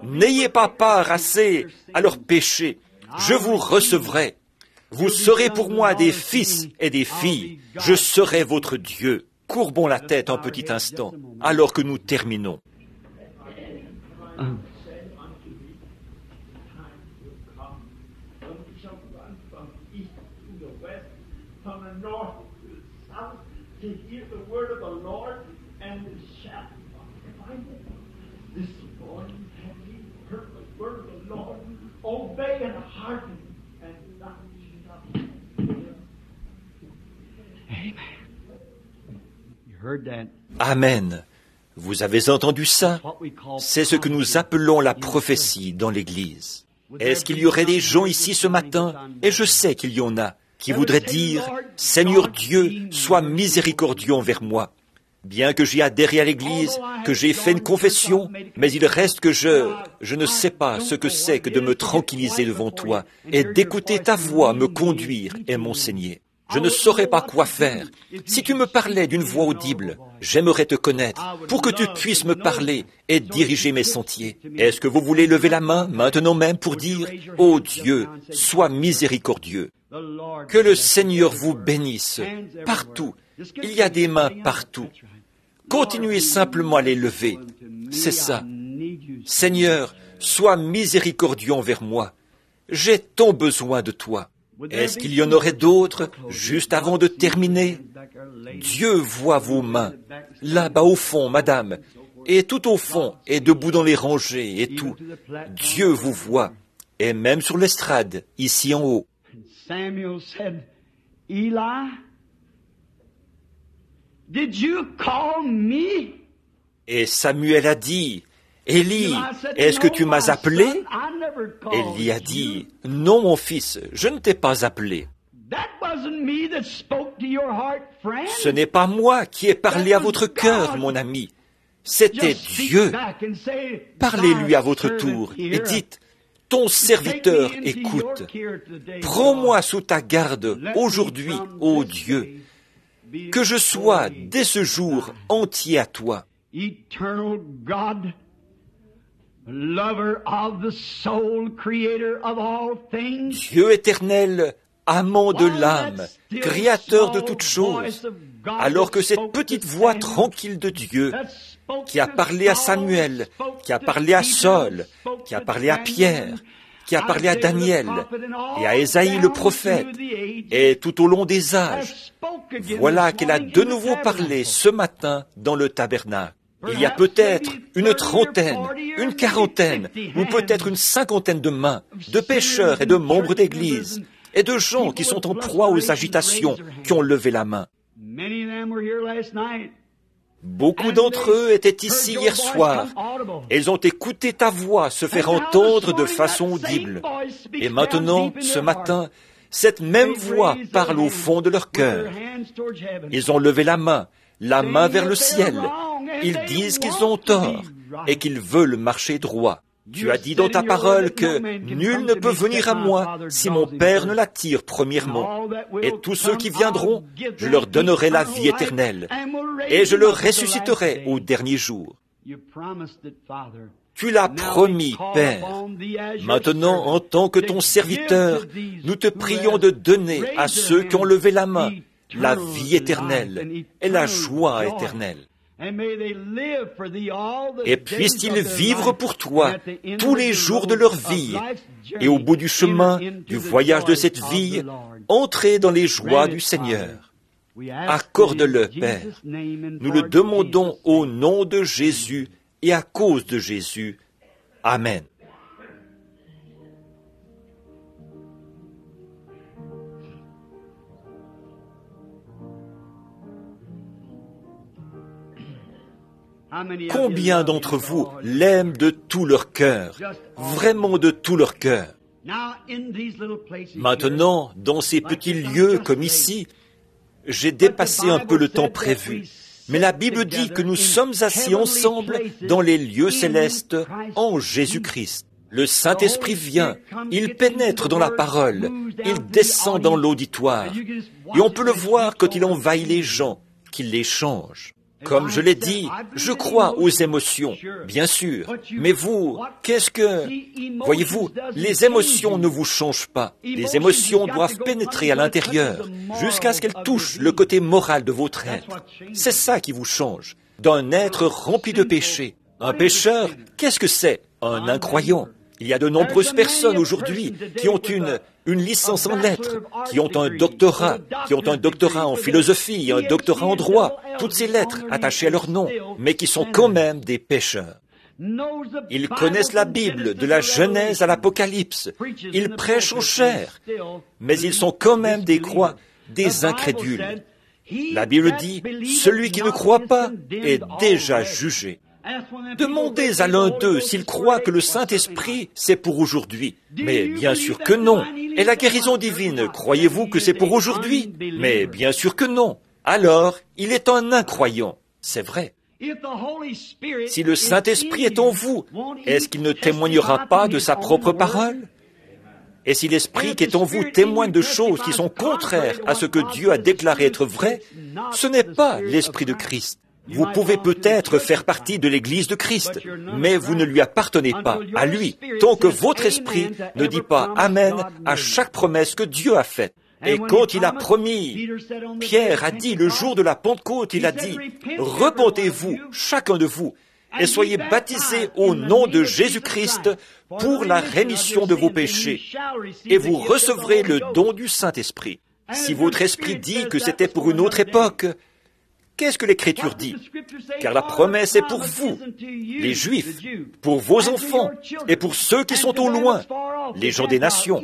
N'ayez pas part assez à leurs péchés. Je vous recevrai. Vous serez pour moi des fils et des filles. Je serai votre Dieu. Courbons la tête un petit instant, alors que nous terminons. Amen. Vous avez entendu ça? C'est ce que nous appelons la prophétie dans l'Église. Est-ce qu'il y aurait des gens ici ce matin, et je sais qu'il y en a, qui voudraient dire « Seigneur Dieu, sois miséricordieux envers moi ». Bien que j'y adhéré à l'Église, que j'ai fait une confession, mais il reste que je ne sais pas ce que c'est que de me tranquilliser devant toi et d'écouter ta voix me conduire et m'enseigner. Je ne saurais pas quoi faire. Si tu me parlais d'une voix audible, j'aimerais te connaître pour que tu puisses me parler et diriger mes sentiers. Est-ce que vous voulez lever la main maintenant même pour dire « Ô Dieu, sois miséricordieux ». Que le Seigneur vous bénisse partout. Il y a des mains partout. Continuez simplement à les lever. C'est ça. Seigneur, sois miséricordieux envers moi. J'ai tant besoin de toi. Est-ce qu'il y en aurait d'autres, juste avant de terminer? Dieu voit vos mains, là-bas au fond, madame, et tout au fond, et debout dans les rangées, et tout. Dieu vous voit, et même sur l'estrade, ici en haut. Samuel said, Eli, did you call me? Et Samuel a dit, Élie, est-ce que tu m'as appelé? Élie a dit, non mon fils, je ne t'ai pas appelé. Ce n'est pas moi qui ai parlé à votre cœur, mon ami. C'était Dieu. Parlez-lui à votre tour et dites, ton serviteur écoute. Prends-moi sous ta garde aujourd'hui, ô Dieu, que je sois dès ce jour entier à toi. Eternal God, lover of the soul, creator of all things. Dieu éternel, amant de l'âme, créateur de toutes choses, alors que cette petite voix tranquille de Dieu, qui a parlé à Samuel, qui a parlé à Saul, qui a parlé à Pierre, qui a parlé à Daniel et à Ésaïe le prophète, et tout au long des âges, voilà qu'elle a de nouveau parlé ce matin dans le tabernacle. Il y a peut-être une trentaine, une quarantaine, ou peut-être une cinquantaine de mains, de pécheurs et de membres d'Église, et de gens qui sont en proie aux agitations, qui ont levé la main. Beaucoup d'entre eux étaient ici hier soir. Ils ont écouté ta voix se faire entendre de façon audible. Et maintenant, ce matin, cette même voix parle au fond de leur cœur. Ils ont levé la main vers le ciel. Ils disent qu'ils ont tort et qu'ils veulent marcher droit. Tu as dit dans ta parole que nul ne peut venir à moi si mon Père ne l'attire premièrement. Et tous ceux qui viendront, je leur donnerai la vie éternelle. Et je le ressusciterai au dernier jour. Tu l'as promis, Père. Maintenant, en tant que ton serviteur, nous te prions de donner à ceux qui ont levé la main la vie éternelle et la joie éternelle. Et puissent-ils vivre pour toi tous les jours de leur vie, et au bout du chemin, du voyage de cette vie, entrer dans les joies du Seigneur. Accorde-le, Père. Nous le demandons au nom de Jésus et à cause de Jésus. Amen. Combien d'entre vous l'aiment de tout leur cœur, vraiment de tout leur cœur? Maintenant, dans ces petits lieux comme ici, j'ai dépassé un peu le temps prévu. Mais la Bible dit que nous sommes assis ensemble dans les lieux célestes en Jésus-Christ. Le Saint-Esprit vient, il pénètre dans la parole, il descend dans l'auditoire. Et on peut le voir quand il envahit les gens, qu'il les change. Comme je l'ai dit, je crois aux émotions, bien sûr. Mais vous, Voyez-vous, les émotions ne vous changent pas. Les émotions doivent pénétrer à l'intérieur, jusqu'à ce qu'elles touchent le côté moral de votre être. C'est ça qui vous change, d'un être rempli de péché. Un pécheur, qu'est-ce que c'est? Un incroyant. Il y a de nombreuses personnes aujourd'hui qui ont une licence en lettres, qui ont un doctorat en philosophie, un doctorat en droit, toutes ces lettres attachées à leur nom, mais qui sont quand même des pécheurs. Ils connaissent la Bible, de la Genèse à l'Apocalypse. Ils prêchent en chair, mais ils sont quand même des incrédules. La Bible dit, celui qui ne croit pas est déjà jugé. Demandez à l'un d'eux s'il croit que le Saint-Esprit, c'est pour aujourd'hui. Mais bien sûr que non. Et la guérison divine, croyez-vous que c'est pour aujourd'hui? Mais bien sûr que non. Alors, il est un incroyant. C'est vrai. Si le Saint-Esprit est en vous, est-ce qu'il ne témoignera pas de sa propre parole? Et si l'Esprit qui est en vous témoigne de choses qui sont contraires à ce que Dieu a déclaré être vrai, ce n'est pas l'Esprit de Christ. Vous pouvez peut-être faire partie de l'Église de Christ, mais vous ne lui appartenez pas, à lui, tant que votre esprit ne dit pas Amen à chaque promesse que Dieu a faite. Et quand il a promis, Pierre a dit le jour de la Pentecôte, il a dit, repentez-vous, chacun de vous, et soyez baptisés au nom de Jésus-Christ pour la rémission de vos péchés, et vous recevrez le don du Saint-Esprit. Si votre esprit dit que c'était pour une autre époque, qu'est-ce que l'Écriture dit? Car la promesse est pour vous, les Juifs, pour vos enfants et pour ceux qui sont au loin, les gens des nations,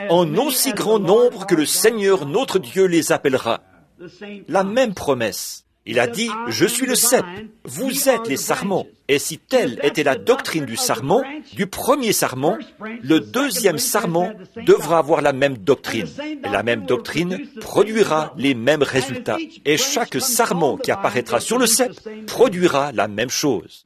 en aussi grand nombre que le Seigneur notre Dieu les appellera. La même promesse. Il a dit, je suis le cep, vous êtes les sarments. Et si telle était la doctrine du sarment, du premier sarment, le deuxième sarment devra avoir la même doctrine. Et la même doctrine produira les mêmes résultats. Et chaque sarment qui apparaîtra sur le cep produira la même chose.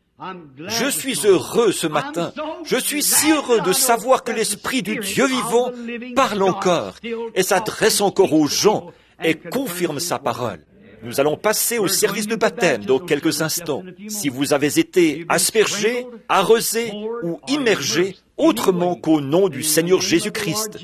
Je suis heureux ce matin. Je suis si heureux de savoir que l'Esprit du Dieu vivant parle encore et s'adresse encore aux gens et confirme sa parole. Nous allons passer au service de baptême dans quelques instants. Si vous avez été aspergé, arrosé ou immergé autrement qu'au nom du Seigneur Jésus-Christ,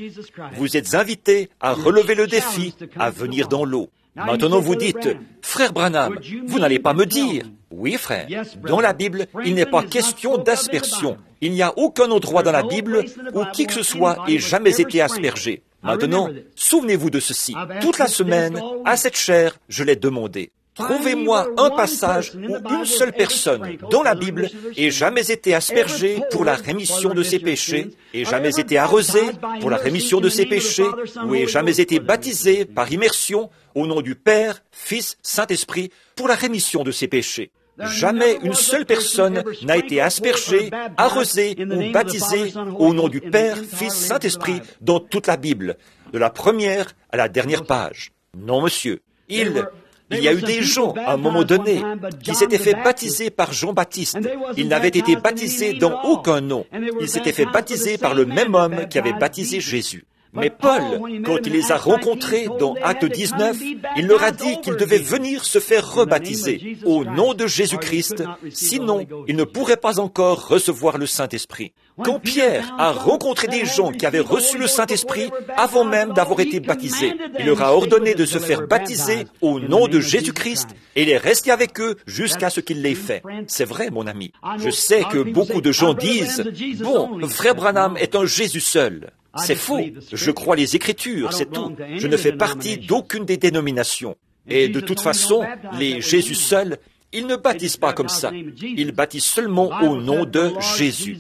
vous êtes invités à relever le défi, à venir dans l'eau. Maintenant vous dites, frère Branham, vous n'allez pas me dire. Oui, frère, dans la Bible, il n'est pas question d'aspersion. Il n'y a aucun endroit dans la Bible où qui que ce soit ait jamais été aspergé. Maintenant, souvenez-vous de ceci. Toute la semaine, à cette chaire, je l'ai demandé. Trouvez-moi un passage où une seule personne dans la Bible ait jamais été aspergée pour la rémission de ses péchés, ait jamais été arrosée pour la rémission de ses péchés, ou ait jamais été baptisée par immersion au nom du Père, Fils, Saint-Esprit pour la rémission de ses péchés. Jamais une seule personne n'a été aspergée, arrosée ou baptisée au nom du Père, Fils, Saint-Esprit dans toute la Bible, de la première à la dernière page. Non, monsieur. Il y a eu des gens, à un moment donné, qui s'étaient fait baptiser par Jean-Baptiste. Ils n'avaient été baptisés dans aucun nom. Ils s'étaient fait baptiser par le même homme qui avait baptisé Jésus. Mais Paul, quand il les a rencontrés dans Acte 19, il leur a dit qu'ils devaient venir se faire rebaptiser au nom de Jésus-Christ, sinon ils ne pourraient pas encore recevoir le Saint-Esprit. Quand Pierre a rencontré des gens qui avaient reçu le Saint-Esprit avant même d'avoir été baptisés, il leur a ordonné de se faire baptiser au nom de Jésus-Christ et il est resté avec eux jusqu'à ce qu'il l'ait fait. C'est vrai, mon ami. Je sais que beaucoup de gens disent « Bon, frère Branham est un Jésus seul ». C'est faux. Je crois les Écritures, c'est tout. Je ne fais partie d'aucune des dénominations. Et de toute façon, les Jésus seuls, ils ne baptisent pas comme ça. Ils baptisent seulement au nom de Jésus.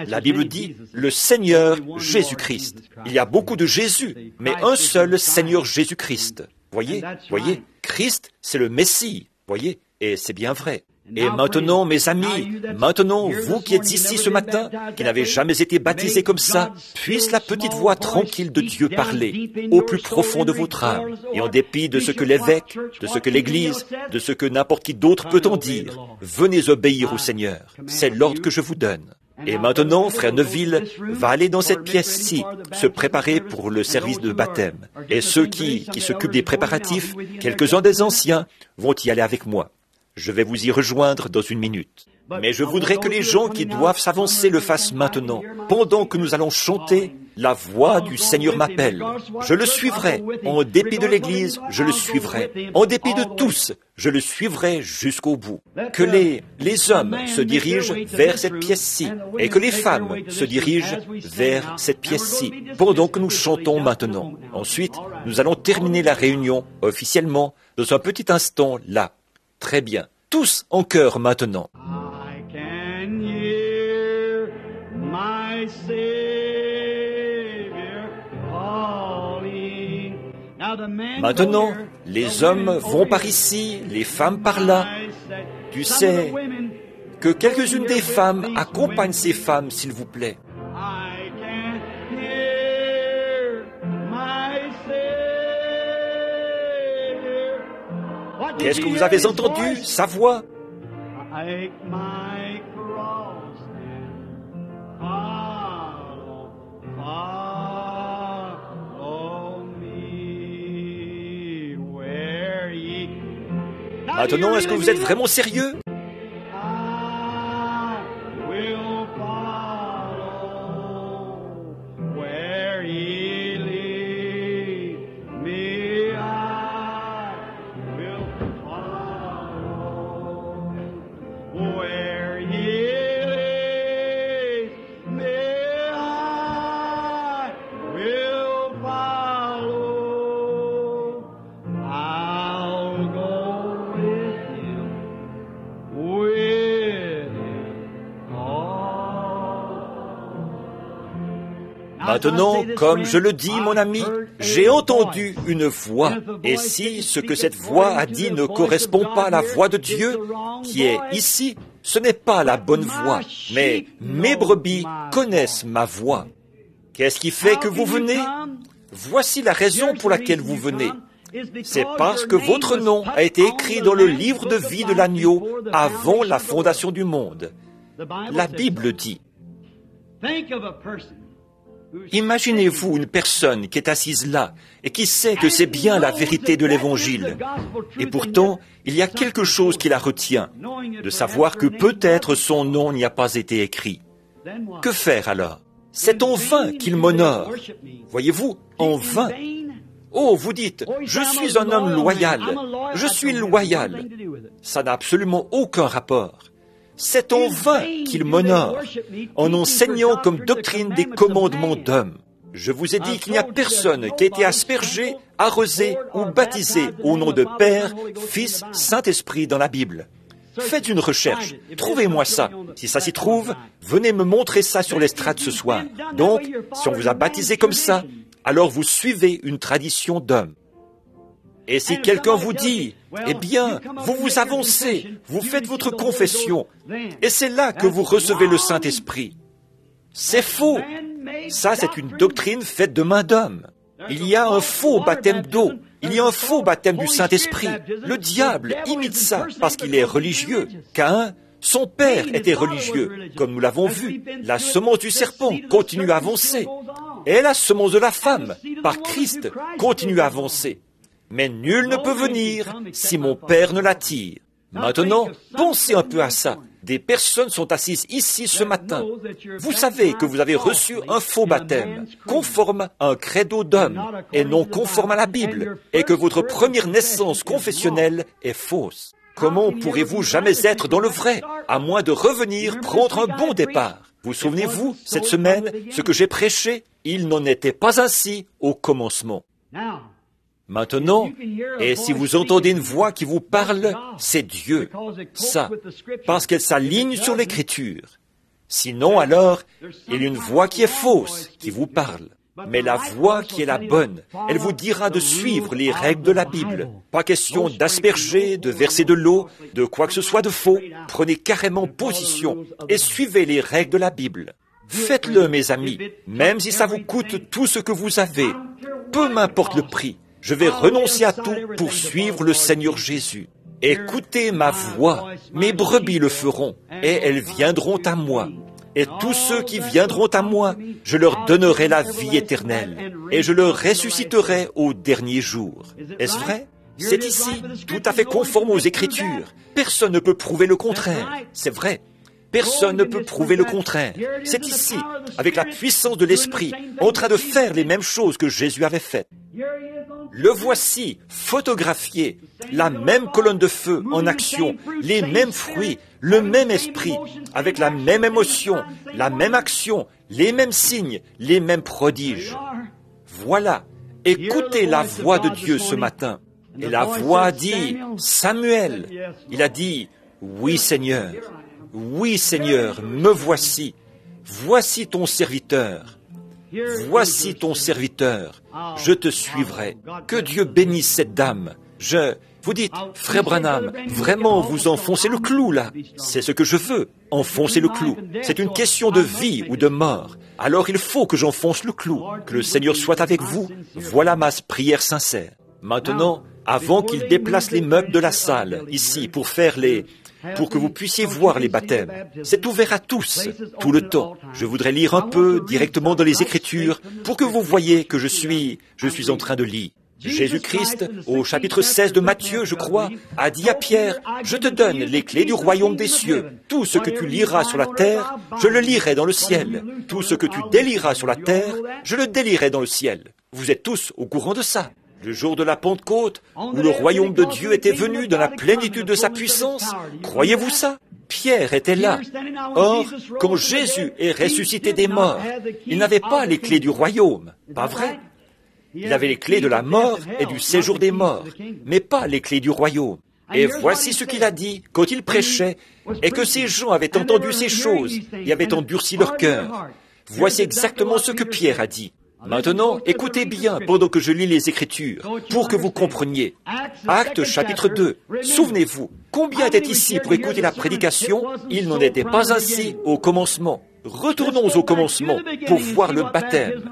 La Bible dit le Seigneur Jésus-Christ. Il y a beaucoup de Jésus, mais un seul Seigneur Jésus-Christ. Voyez, Christ, c'est le Messie. Voyez, et c'est bien vrai. Et maintenant, mes amis, maintenant, vous qui êtes ici ce matin, qui n'avez jamais été baptisés comme ça, puisse la petite voix tranquille de Dieu parler au plus profond de votre âme. Et en dépit de ce que l'évêque, de ce que l'Église, de ce que n'importe qui d'autre peut en dire, venez obéir au Seigneur. C'est l'ordre que je vous donne. Et maintenant, frère Neville va aller dans cette pièce-ci, se préparer pour le service de baptême. Et ceux qui s'occupent des préparatifs, quelques-uns des anciens, vont y aller avec moi. Je vais vous y rejoindre dans une minute. Mais je voudrais que les gens qui doivent s'avancer le fassent maintenant. Pendant que nous allons chanter, la voix du Seigneur m'appelle. Je le suivrai. En dépit de l'Église, je le suivrai. En dépit de tous, je le suivrai jusqu'au bout. Que les hommes se dirigent vers cette pièce-ci et que les femmes se dirigent vers cette pièce-ci pendant que nous chantons maintenant. Ensuite, nous allons terminer la réunion officiellement dans un petit instant là. Très bien. Tous en chœur maintenant. I can hear my Savior calling. Maintenant, les hommes vont par ici, les femmes par là. Tu sais que quelques-unes des femmes accompagnent ces femmes, s'il vous plaît. Qu'est-ce que vous avez entendu, sa voix? Maintenant, est-ce que vous êtes vraiment sérieux? Maintenant, comme je le dis, mon ami, j'ai entendu une voix. Et si ce que cette voix a dit ne correspond pas à la voix de Dieu, qui est ici, ce n'est pas la bonne voix. Mais mes brebis connaissent ma voix. Qu'est-ce qui fait que vous venez? Voici la raison pour laquelle vous venez. C'est parce que votre nom a été écrit dans le livre de vie de l'agneau avant la fondation du monde. La Bible dit. Imaginez-vous une personne qui est assise là et qui sait que c'est bien la vérité de l'Évangile. Et pourtant, il y a quelque chose qui la retient, de savoir que peut-être son nom n'y a pas été écrit. Que faire alors? C'est en vain qu'il m'honore. Voyez-vous, en vain. Oh, vous dites, je suis un homme loyal. Je suis loyal. Ça n'a absolument aucun rapport. C'est en vain qu'il m'honore, en enseignant comme doctrine des commandements d'hommes. Je vous ai dit qu'il n'y a personne qui a été aspergé, arrosé ou baptisé au nom de Père, Fils, Saint-Esprit dans la Bible. Faites une recherche, trouvez-moi ça. Si ça s'y trouve, venez me montrer ça sur l'estrade ce soir. Donc, si on vous a baptisé comme ça, alors vous suivez une tradition d'homme. Et si quelqu'un vous dit, eh bien, vous vous avancez, vous faites votre confession, et c'est là que vous recevez le Saint-Esprit. C'est faux. Ça, c'est une doctrine faite de main d'homme. Il y a un faux baptême d'eau. Il y a un faux baptême du Saint-Esprit. Le diable imite ça parce qu'il est religieux. Caïn, son père était religieux. Comme nous l'avons vu, la semence du serpent continue à avancer. Et la semence de la femme, par Christ, continue à avancer. Mais nul ne peut venir si mon Père ne l'attire. Maintenant, pensez un peu à ça. Des personnes sont assises ici ce matin. Vous savez que vous avez reçu un faux baptême, conforme à un credo d'homme, et non conforme à la Bible, et que votre première naissance confessionnelle est fausse. Comment pourrez-vous jamais être dans le vrai, à moins de revenir prendre un bon départ? Vous souvenez-vous, cette semaine, ce que j'ai prêché? Il n'en était pas ainsi au commencement. Maintenant, et si vous entendez une voix qui vous parle, c'est Dieu. Ça, parce qu'elle s'aligne sur l'Écriture. Sinon, alors, il y a une voix qui est fausse, qui vous parle. Mais la voix qui est la bonne, elle vous dira de suivre les règles de la Bible. Pas question d'asperger, de verser de l'eau, de quoi que ce soit de faux. Prenez carrément position et suivez les règles de la Bible. Faites-le, mes amis, même si ça vous coûte tout ce que vous avez. Peu m'importe le prix. Je vais renoncer à tout pour suivre le Seigneur Jésus. Écoutez ma voix, mes brebis le feront, et elles viendront à moi. Et tous ceux qui viendront à moi, je leur donnerai la vie éternelle, et je leur ressusciterai au dernier jour. Est-ce vrai? C'est ici, tout à fait conforme aux Écritures. Personne ne peut prouver le contraire. C'est vrai. Personne ne peut prouver le contraire. C'est ici, avec la puissance de l'Esprit, en train de faire les mêmes choses que Jésus avait faites. Le voici, photographié, la même colonne de feu en action, les mêmes fruits, le même esprit, avec la même émotion, la même action, les mêmes signes, les mêmes prodiges. Voilà, écoutez la voix de Dieu ce matin. Et la voix a dit, Samuel. Il a dit, oui Seigneur, me voici. Voici ton serviteur. Voici ton serviteur, je te suivrai. Que Dieu bénisse cette dame. Vous dites, frère Branham, vraiment vous enfoncez le clou là. C'est ce que je veux, enfoncer le clou. C'est une question de vie ou de mort. Alors il faut que j'enfonce le clou. Que le Seigneur soit avec vous. Voilà ma prière sincère. Maintenant, avant qu'il déplace les meubles de la salle, ici, pour que vous puissiez voir les baptêmes. C'est ouvert à tous, tout le temps. Je voudrais lire un peu directement dans les Écritures pour que vous voyez que je suis en train de lire. Jésus-Christ, au chapitre 16 de Matthieu, je crois, a dit à Pierre, « Je te donne les clés du royaume des cieux. Tout ce que tu liras sur la terre, je le lirai dans le ciel. Tout ce que tu délieras sur la terre, je le délierai dans le ciel. » Vous êtes tous au courant de ça. Le jour de la Pentecôte, où le royaume de Dieu était venu dans la plénitude de sa puissance, croyez-vous ça? Pierre était là. Or, quand Jésus est ressuscité des morts, il n'avait pas les clés du royaume, pas vrai? Il avait les clés de la mort et du séjour des morts, mais pas les clés du royaume. Et voici ce qu'il a dit quand il prêchait, et que ces gens avaient entendu ces choses et avaient endurci leur cœur. Voici exactement ce que Pierre a dit. Maintenant, écoutez bien pendant que je lis les Écritures, pour que vous compreniez. Actes chapitre 2. Souvenez-vous, combien étaient ici pour écouter la prédication? Il n'en était pas ainsi au commencement. Retournons au commencement pour voir le baptême.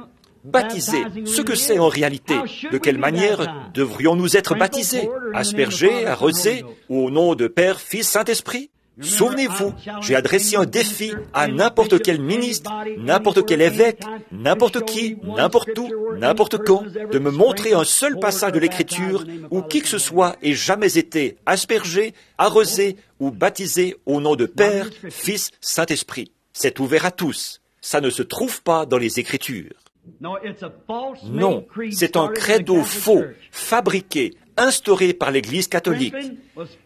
Baptiser, ce que c'est en réalité. De quelle manière devrions-nous être baptisés? Aspergés, arrosés, ou au nom de Père, Fils, Saint-Esprit? Souvenez-vous, j'ai adressé un défi à n'importe quel ministre, n'importe quel évêque, n'importe qui, n'importe où, n'importe quand, de me montrer un seul passage de l'Écriture où qui que ce soit ait jamais été aspergé, arrosé ou baptisé au nom de Père, Fils, Saint-Esprit. C'est ouvert à tous. Ça ne se trouve pas dans les Écritures. Non, c'est un credo faux, fabriqué, instauré par l'Église catholique.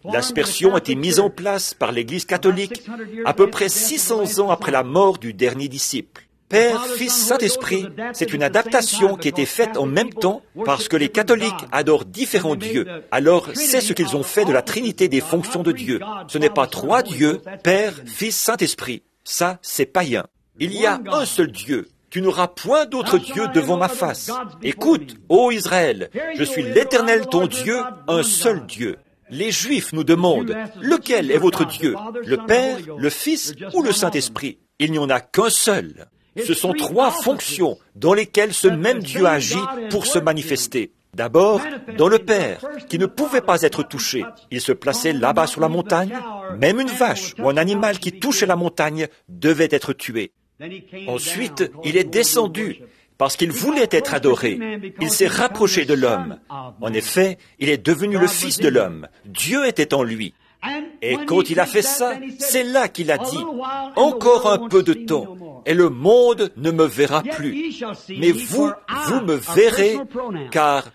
L'aspersion a été mise en place par l'Église catholique à peu près 600 ans après la mort du dernier disciple. Père, Fils, Saint-Esprit, c'est une adaptation qui a été faite en même temps parce que les catholiques adorent différents dieux. Alors, c'est ce qu'ils ont fait de la Trinité des fonctions de Dieu. Ce n'est pas 3 dieux, Père, Fils, Saint-Esprit. Ça, c'est païen. Il y a un seul Dieu. Tu n'auras point d'autre Dieu devant ma face. Écoute, ô Israël, je suis l'Éternel ton Dieu, un seul Dieu. Les Juifs nous demandent, lequel est votre Dieu, le Père, le Fils ou le Saint-Esprit? Il n'y en a qu'un seul. Ce sont 3 fonctions dans lesquelles ce même Dieu agit pour se manifester. D'abord, dans le Père, qui ne pouvait pas être touché. Il se plaçait là-bas sur la montagne. Même une vache ou un animal qui touchait la montagne devait être tué. Ensuite, il est descendu parce qu'il voulait être adoré. Il s'est rapproché de l'homme. En effet, il est devenu le Fils de l'homme. Dieu était en lui. Et quand il a fait ça, c'est là qu'il a dit, « Encore un peu de temps, et le monde ne me verra plus. Mais vous me verrez, car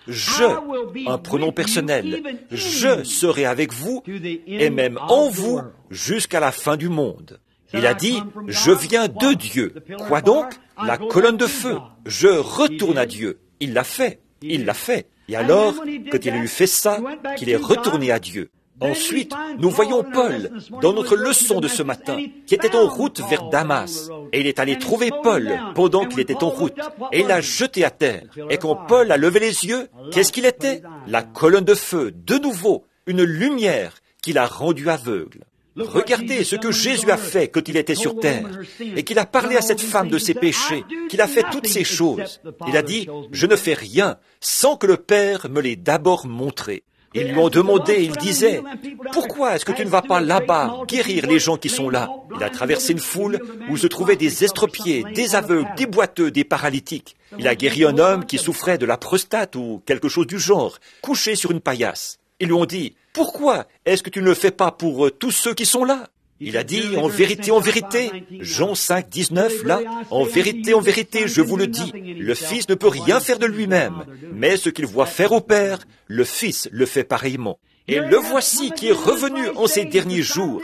un pronom personnel, je serai avec vous, et même en vous, jusqu'à la fin du monde. » Il a dit, « Je viens de Dieu. » Quoi donc? La colonne de feu. Je retourne à Dieu. Il l'a fait. Il l'a fait. Et alors, quand il a eu fait ça, qu'il est retourné à Dieu. Ensuite, nous voyons Paul, dans notre leçon de ce matin, qui était en route vers Damas. Et il est allé trouver Paul pendant qu'il était en route. Et il l'a jeté à terre. Et quand Paul a levé les yeux, qu'est-ce qu'il était? La colonne de feu, de nouveau, une lumière qui l'a rendu aveugle. Regardez ce que Jésus a fait quand il était sur terre, et qu'il a parlé à cette femme de ses péchés, qu'il a fait toutes ces choses. Il a dit, « Je ne fais rien sans que le Père me l'ait d'abord montré. » Ils lui ont demandé, il disait, « Pourquoi est-ce que tu ne vas pas là-bas guérir les gens qui sont là ?» Il a traversé une foule où se trouvaient des estropiés, des aveugles, des boiteux, des paralytiques. Il a guéri un homme qui souffrait de la prostate ou quelque chose du genre, couché sur une paillasse. Ils lui ont dit, « Pourquoi est-ce que tu ne le fais pas pour tous ceux qui sont là ?» Il a dit, en vérité, Jean 5, 19, là, en vérité, je vous le dis, le Fils ne peut rien faire de lui-même, mais ce qu'il voit faire au Père, le Fils le fait pareillement. Et le voici qui est revenu en ces derniers jours.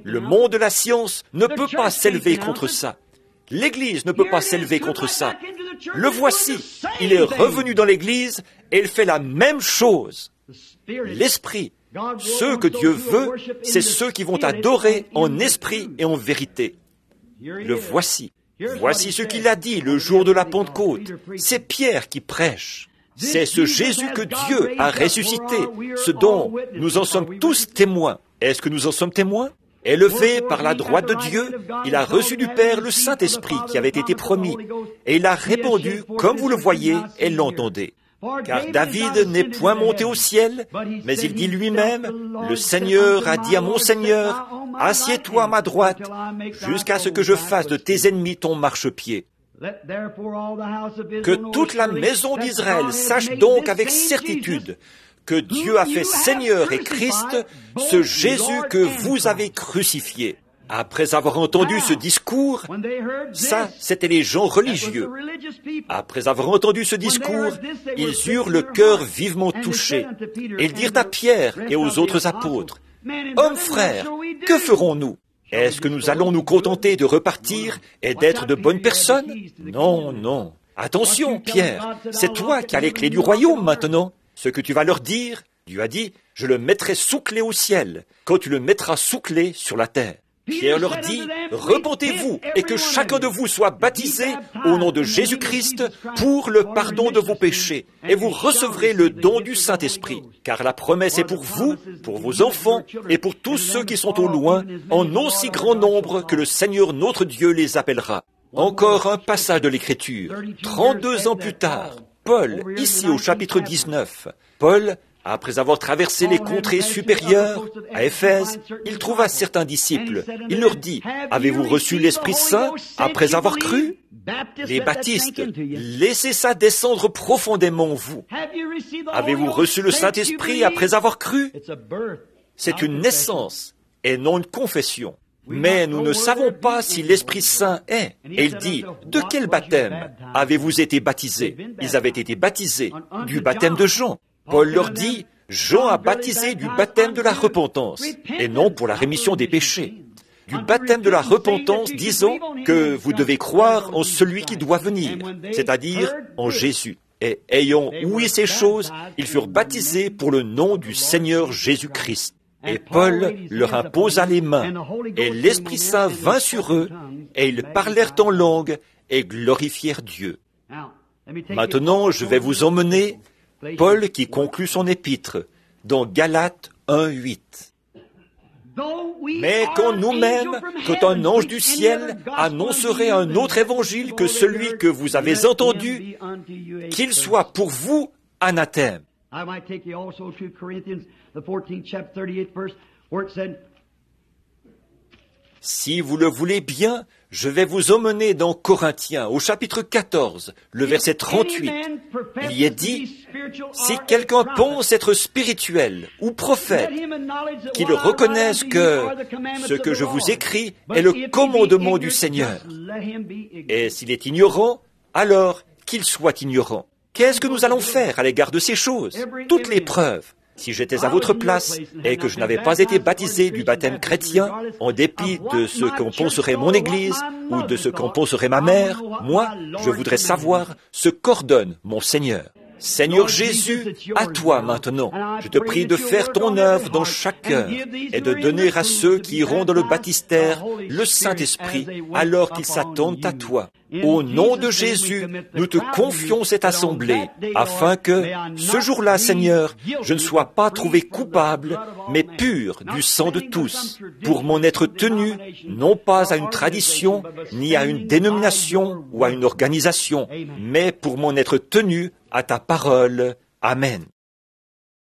Le monde de la science ne peut pas s'élever contre ça. L'Église ne peut pas s'élever contre ça. Le voici, il est revenu dans l'Église et il fait la même chose. L'Esprit, ceux que Dieu veut, c'est ceux qui vont adorer en esprit et en vérité. Le voici. Voici ce qu'il a dit le jour de la Pentecôte. C'est Pierre qui prêche. C'est ce Jésus que Dieu a ressuscité, ce dont nous en sommes tous témoins. Est-ce que nous en sommes témoins? Élevé par la droite de Dieu, il a reçu du Père le Saint-Esprit qui avait été promis, et il a répandu, comme vous le voyez et l'entendez. Car David n'est point monté au ciel, mais il dit lui-même, « Le Seigneur a dit à mon Seigneur, assieds-toi à ma droite, jusqu'à ce que je fasse de tes ennemis ton marchepied. » Que toute la maison d'Israël sache donc avec certitude que Dieu a fait Seigneur et Christ, ce Jésus que vous avez crucifié. Après avoir entendu ce discours, ça, c'était les gens religieux. Après avoir entendu ce discours, ils eurent le cœur vivement touché. Et ils dirent à Pierre et aux autres apôtres, « Hommes frères, que ferons-nous? Est-ce que nous allons nous contenter de repartir et d'être de bonnes personnes? Non, non. Attention, Pierre, c'est toi qui as les clés du royaume maintenant. Ce que tu vas leur dire, Dieu a dit, je le mettrai sous clé au ciel, quand tu le mettras sous clé sur la terre. » Pierre leur dit, « Repentez-vous et que chacun de vous soit baptisé au nom de Jésus-Christ pour le pardon de vos péchés, et vous recevrez le don du Saint-Esprit, car la promesse est pour vous, pour vos enfants et pour tous ceux qui sont au loin, en aussi grand nombre que le Seigneur notre Dieu les appellera. » Encore un passage de l'Écriture. 32 ans plus tard, Paul, ici au chapitre 19, Paul, après avoir traversé les contrées supérieures, à Éphèse, il trouva certains disciples. Il leur dit, « Avez-vous reçu l'Esprit Saint après avoir cru ?» Les baptistes, laissez ça descendre profondément en vous. Avez-vous reçu le Saint-Esprit après avoir cru? C'est une naissance et non une confession. Mais nous ne savons pas si l'Esprit Saint est. Et il dit, « De quel baptême avez-vous été baptisés ?» Ils avaient été baptisés du baptême de Jean. Paul leur dit, Jean a baptisé du baptême de la repentance, et non pour la rémission des péchés. du baptême de la repentance, disant que vous devez croire en celui qui doit venir, c'est-à-dire en Jésus. Et ayant ouï ces choses, ils furent baptisés pour le nom du Seigneur Jésus-Christ. Et Paul leur imposa les mains, et l'Esprit Saint vint sur eux, et ils parlèrent en langue, et glorifièrent Dieu. Maintenant, je vais vous emmener, Paul qui conclut son épître, dans Galates 1:8. Mais quand nous-mêmes, quand un ange du ciel annoncerait un autre évangile que celui que vous avez entendu, qu'il soit pour vous anathème. Si vous le voulez bien, je vais vous emmener dans Corinthiens, au chapitre 14, le verset 38. Il y est dit, « Si quelqu'un pense être spirituel ou prophète, qu'il reconnaisse que ce que je vous écris est le commandement du Seigneur. Et s'il est ignorant, alors qu'il soit ignorant. » Qu'est-ce que nous allons faire à l'égard de ces choses? Toutes les preuves. Si j'étais à votre place et que je n'avais pas été baptisé du baptême chrétien, en dépit de ce qu'en penserait mon Église ou de ce qu'en penserait ma mère, moi, je voudrais savoir ce qu'ordonne mon Seigneur. Seigneur Jésus, à toi maintenant, je te prie de faire ton œuvre dans chaque cœur et de donner à ceux qui iront dans le baptistère le Saint-Esprit alors qu'ils s'attendent à toi. Au nom de Jésus, nous te confions cette assemblée afin que, ce jour-là, Seigneur, je ne sois pas trouvé coupable, mais pur du sang de tous, pour m'en être tenu, non pas à une tradition, ni à une dénomination ou à une organisation, mais pour m'en être tenu à ta parole. Amen.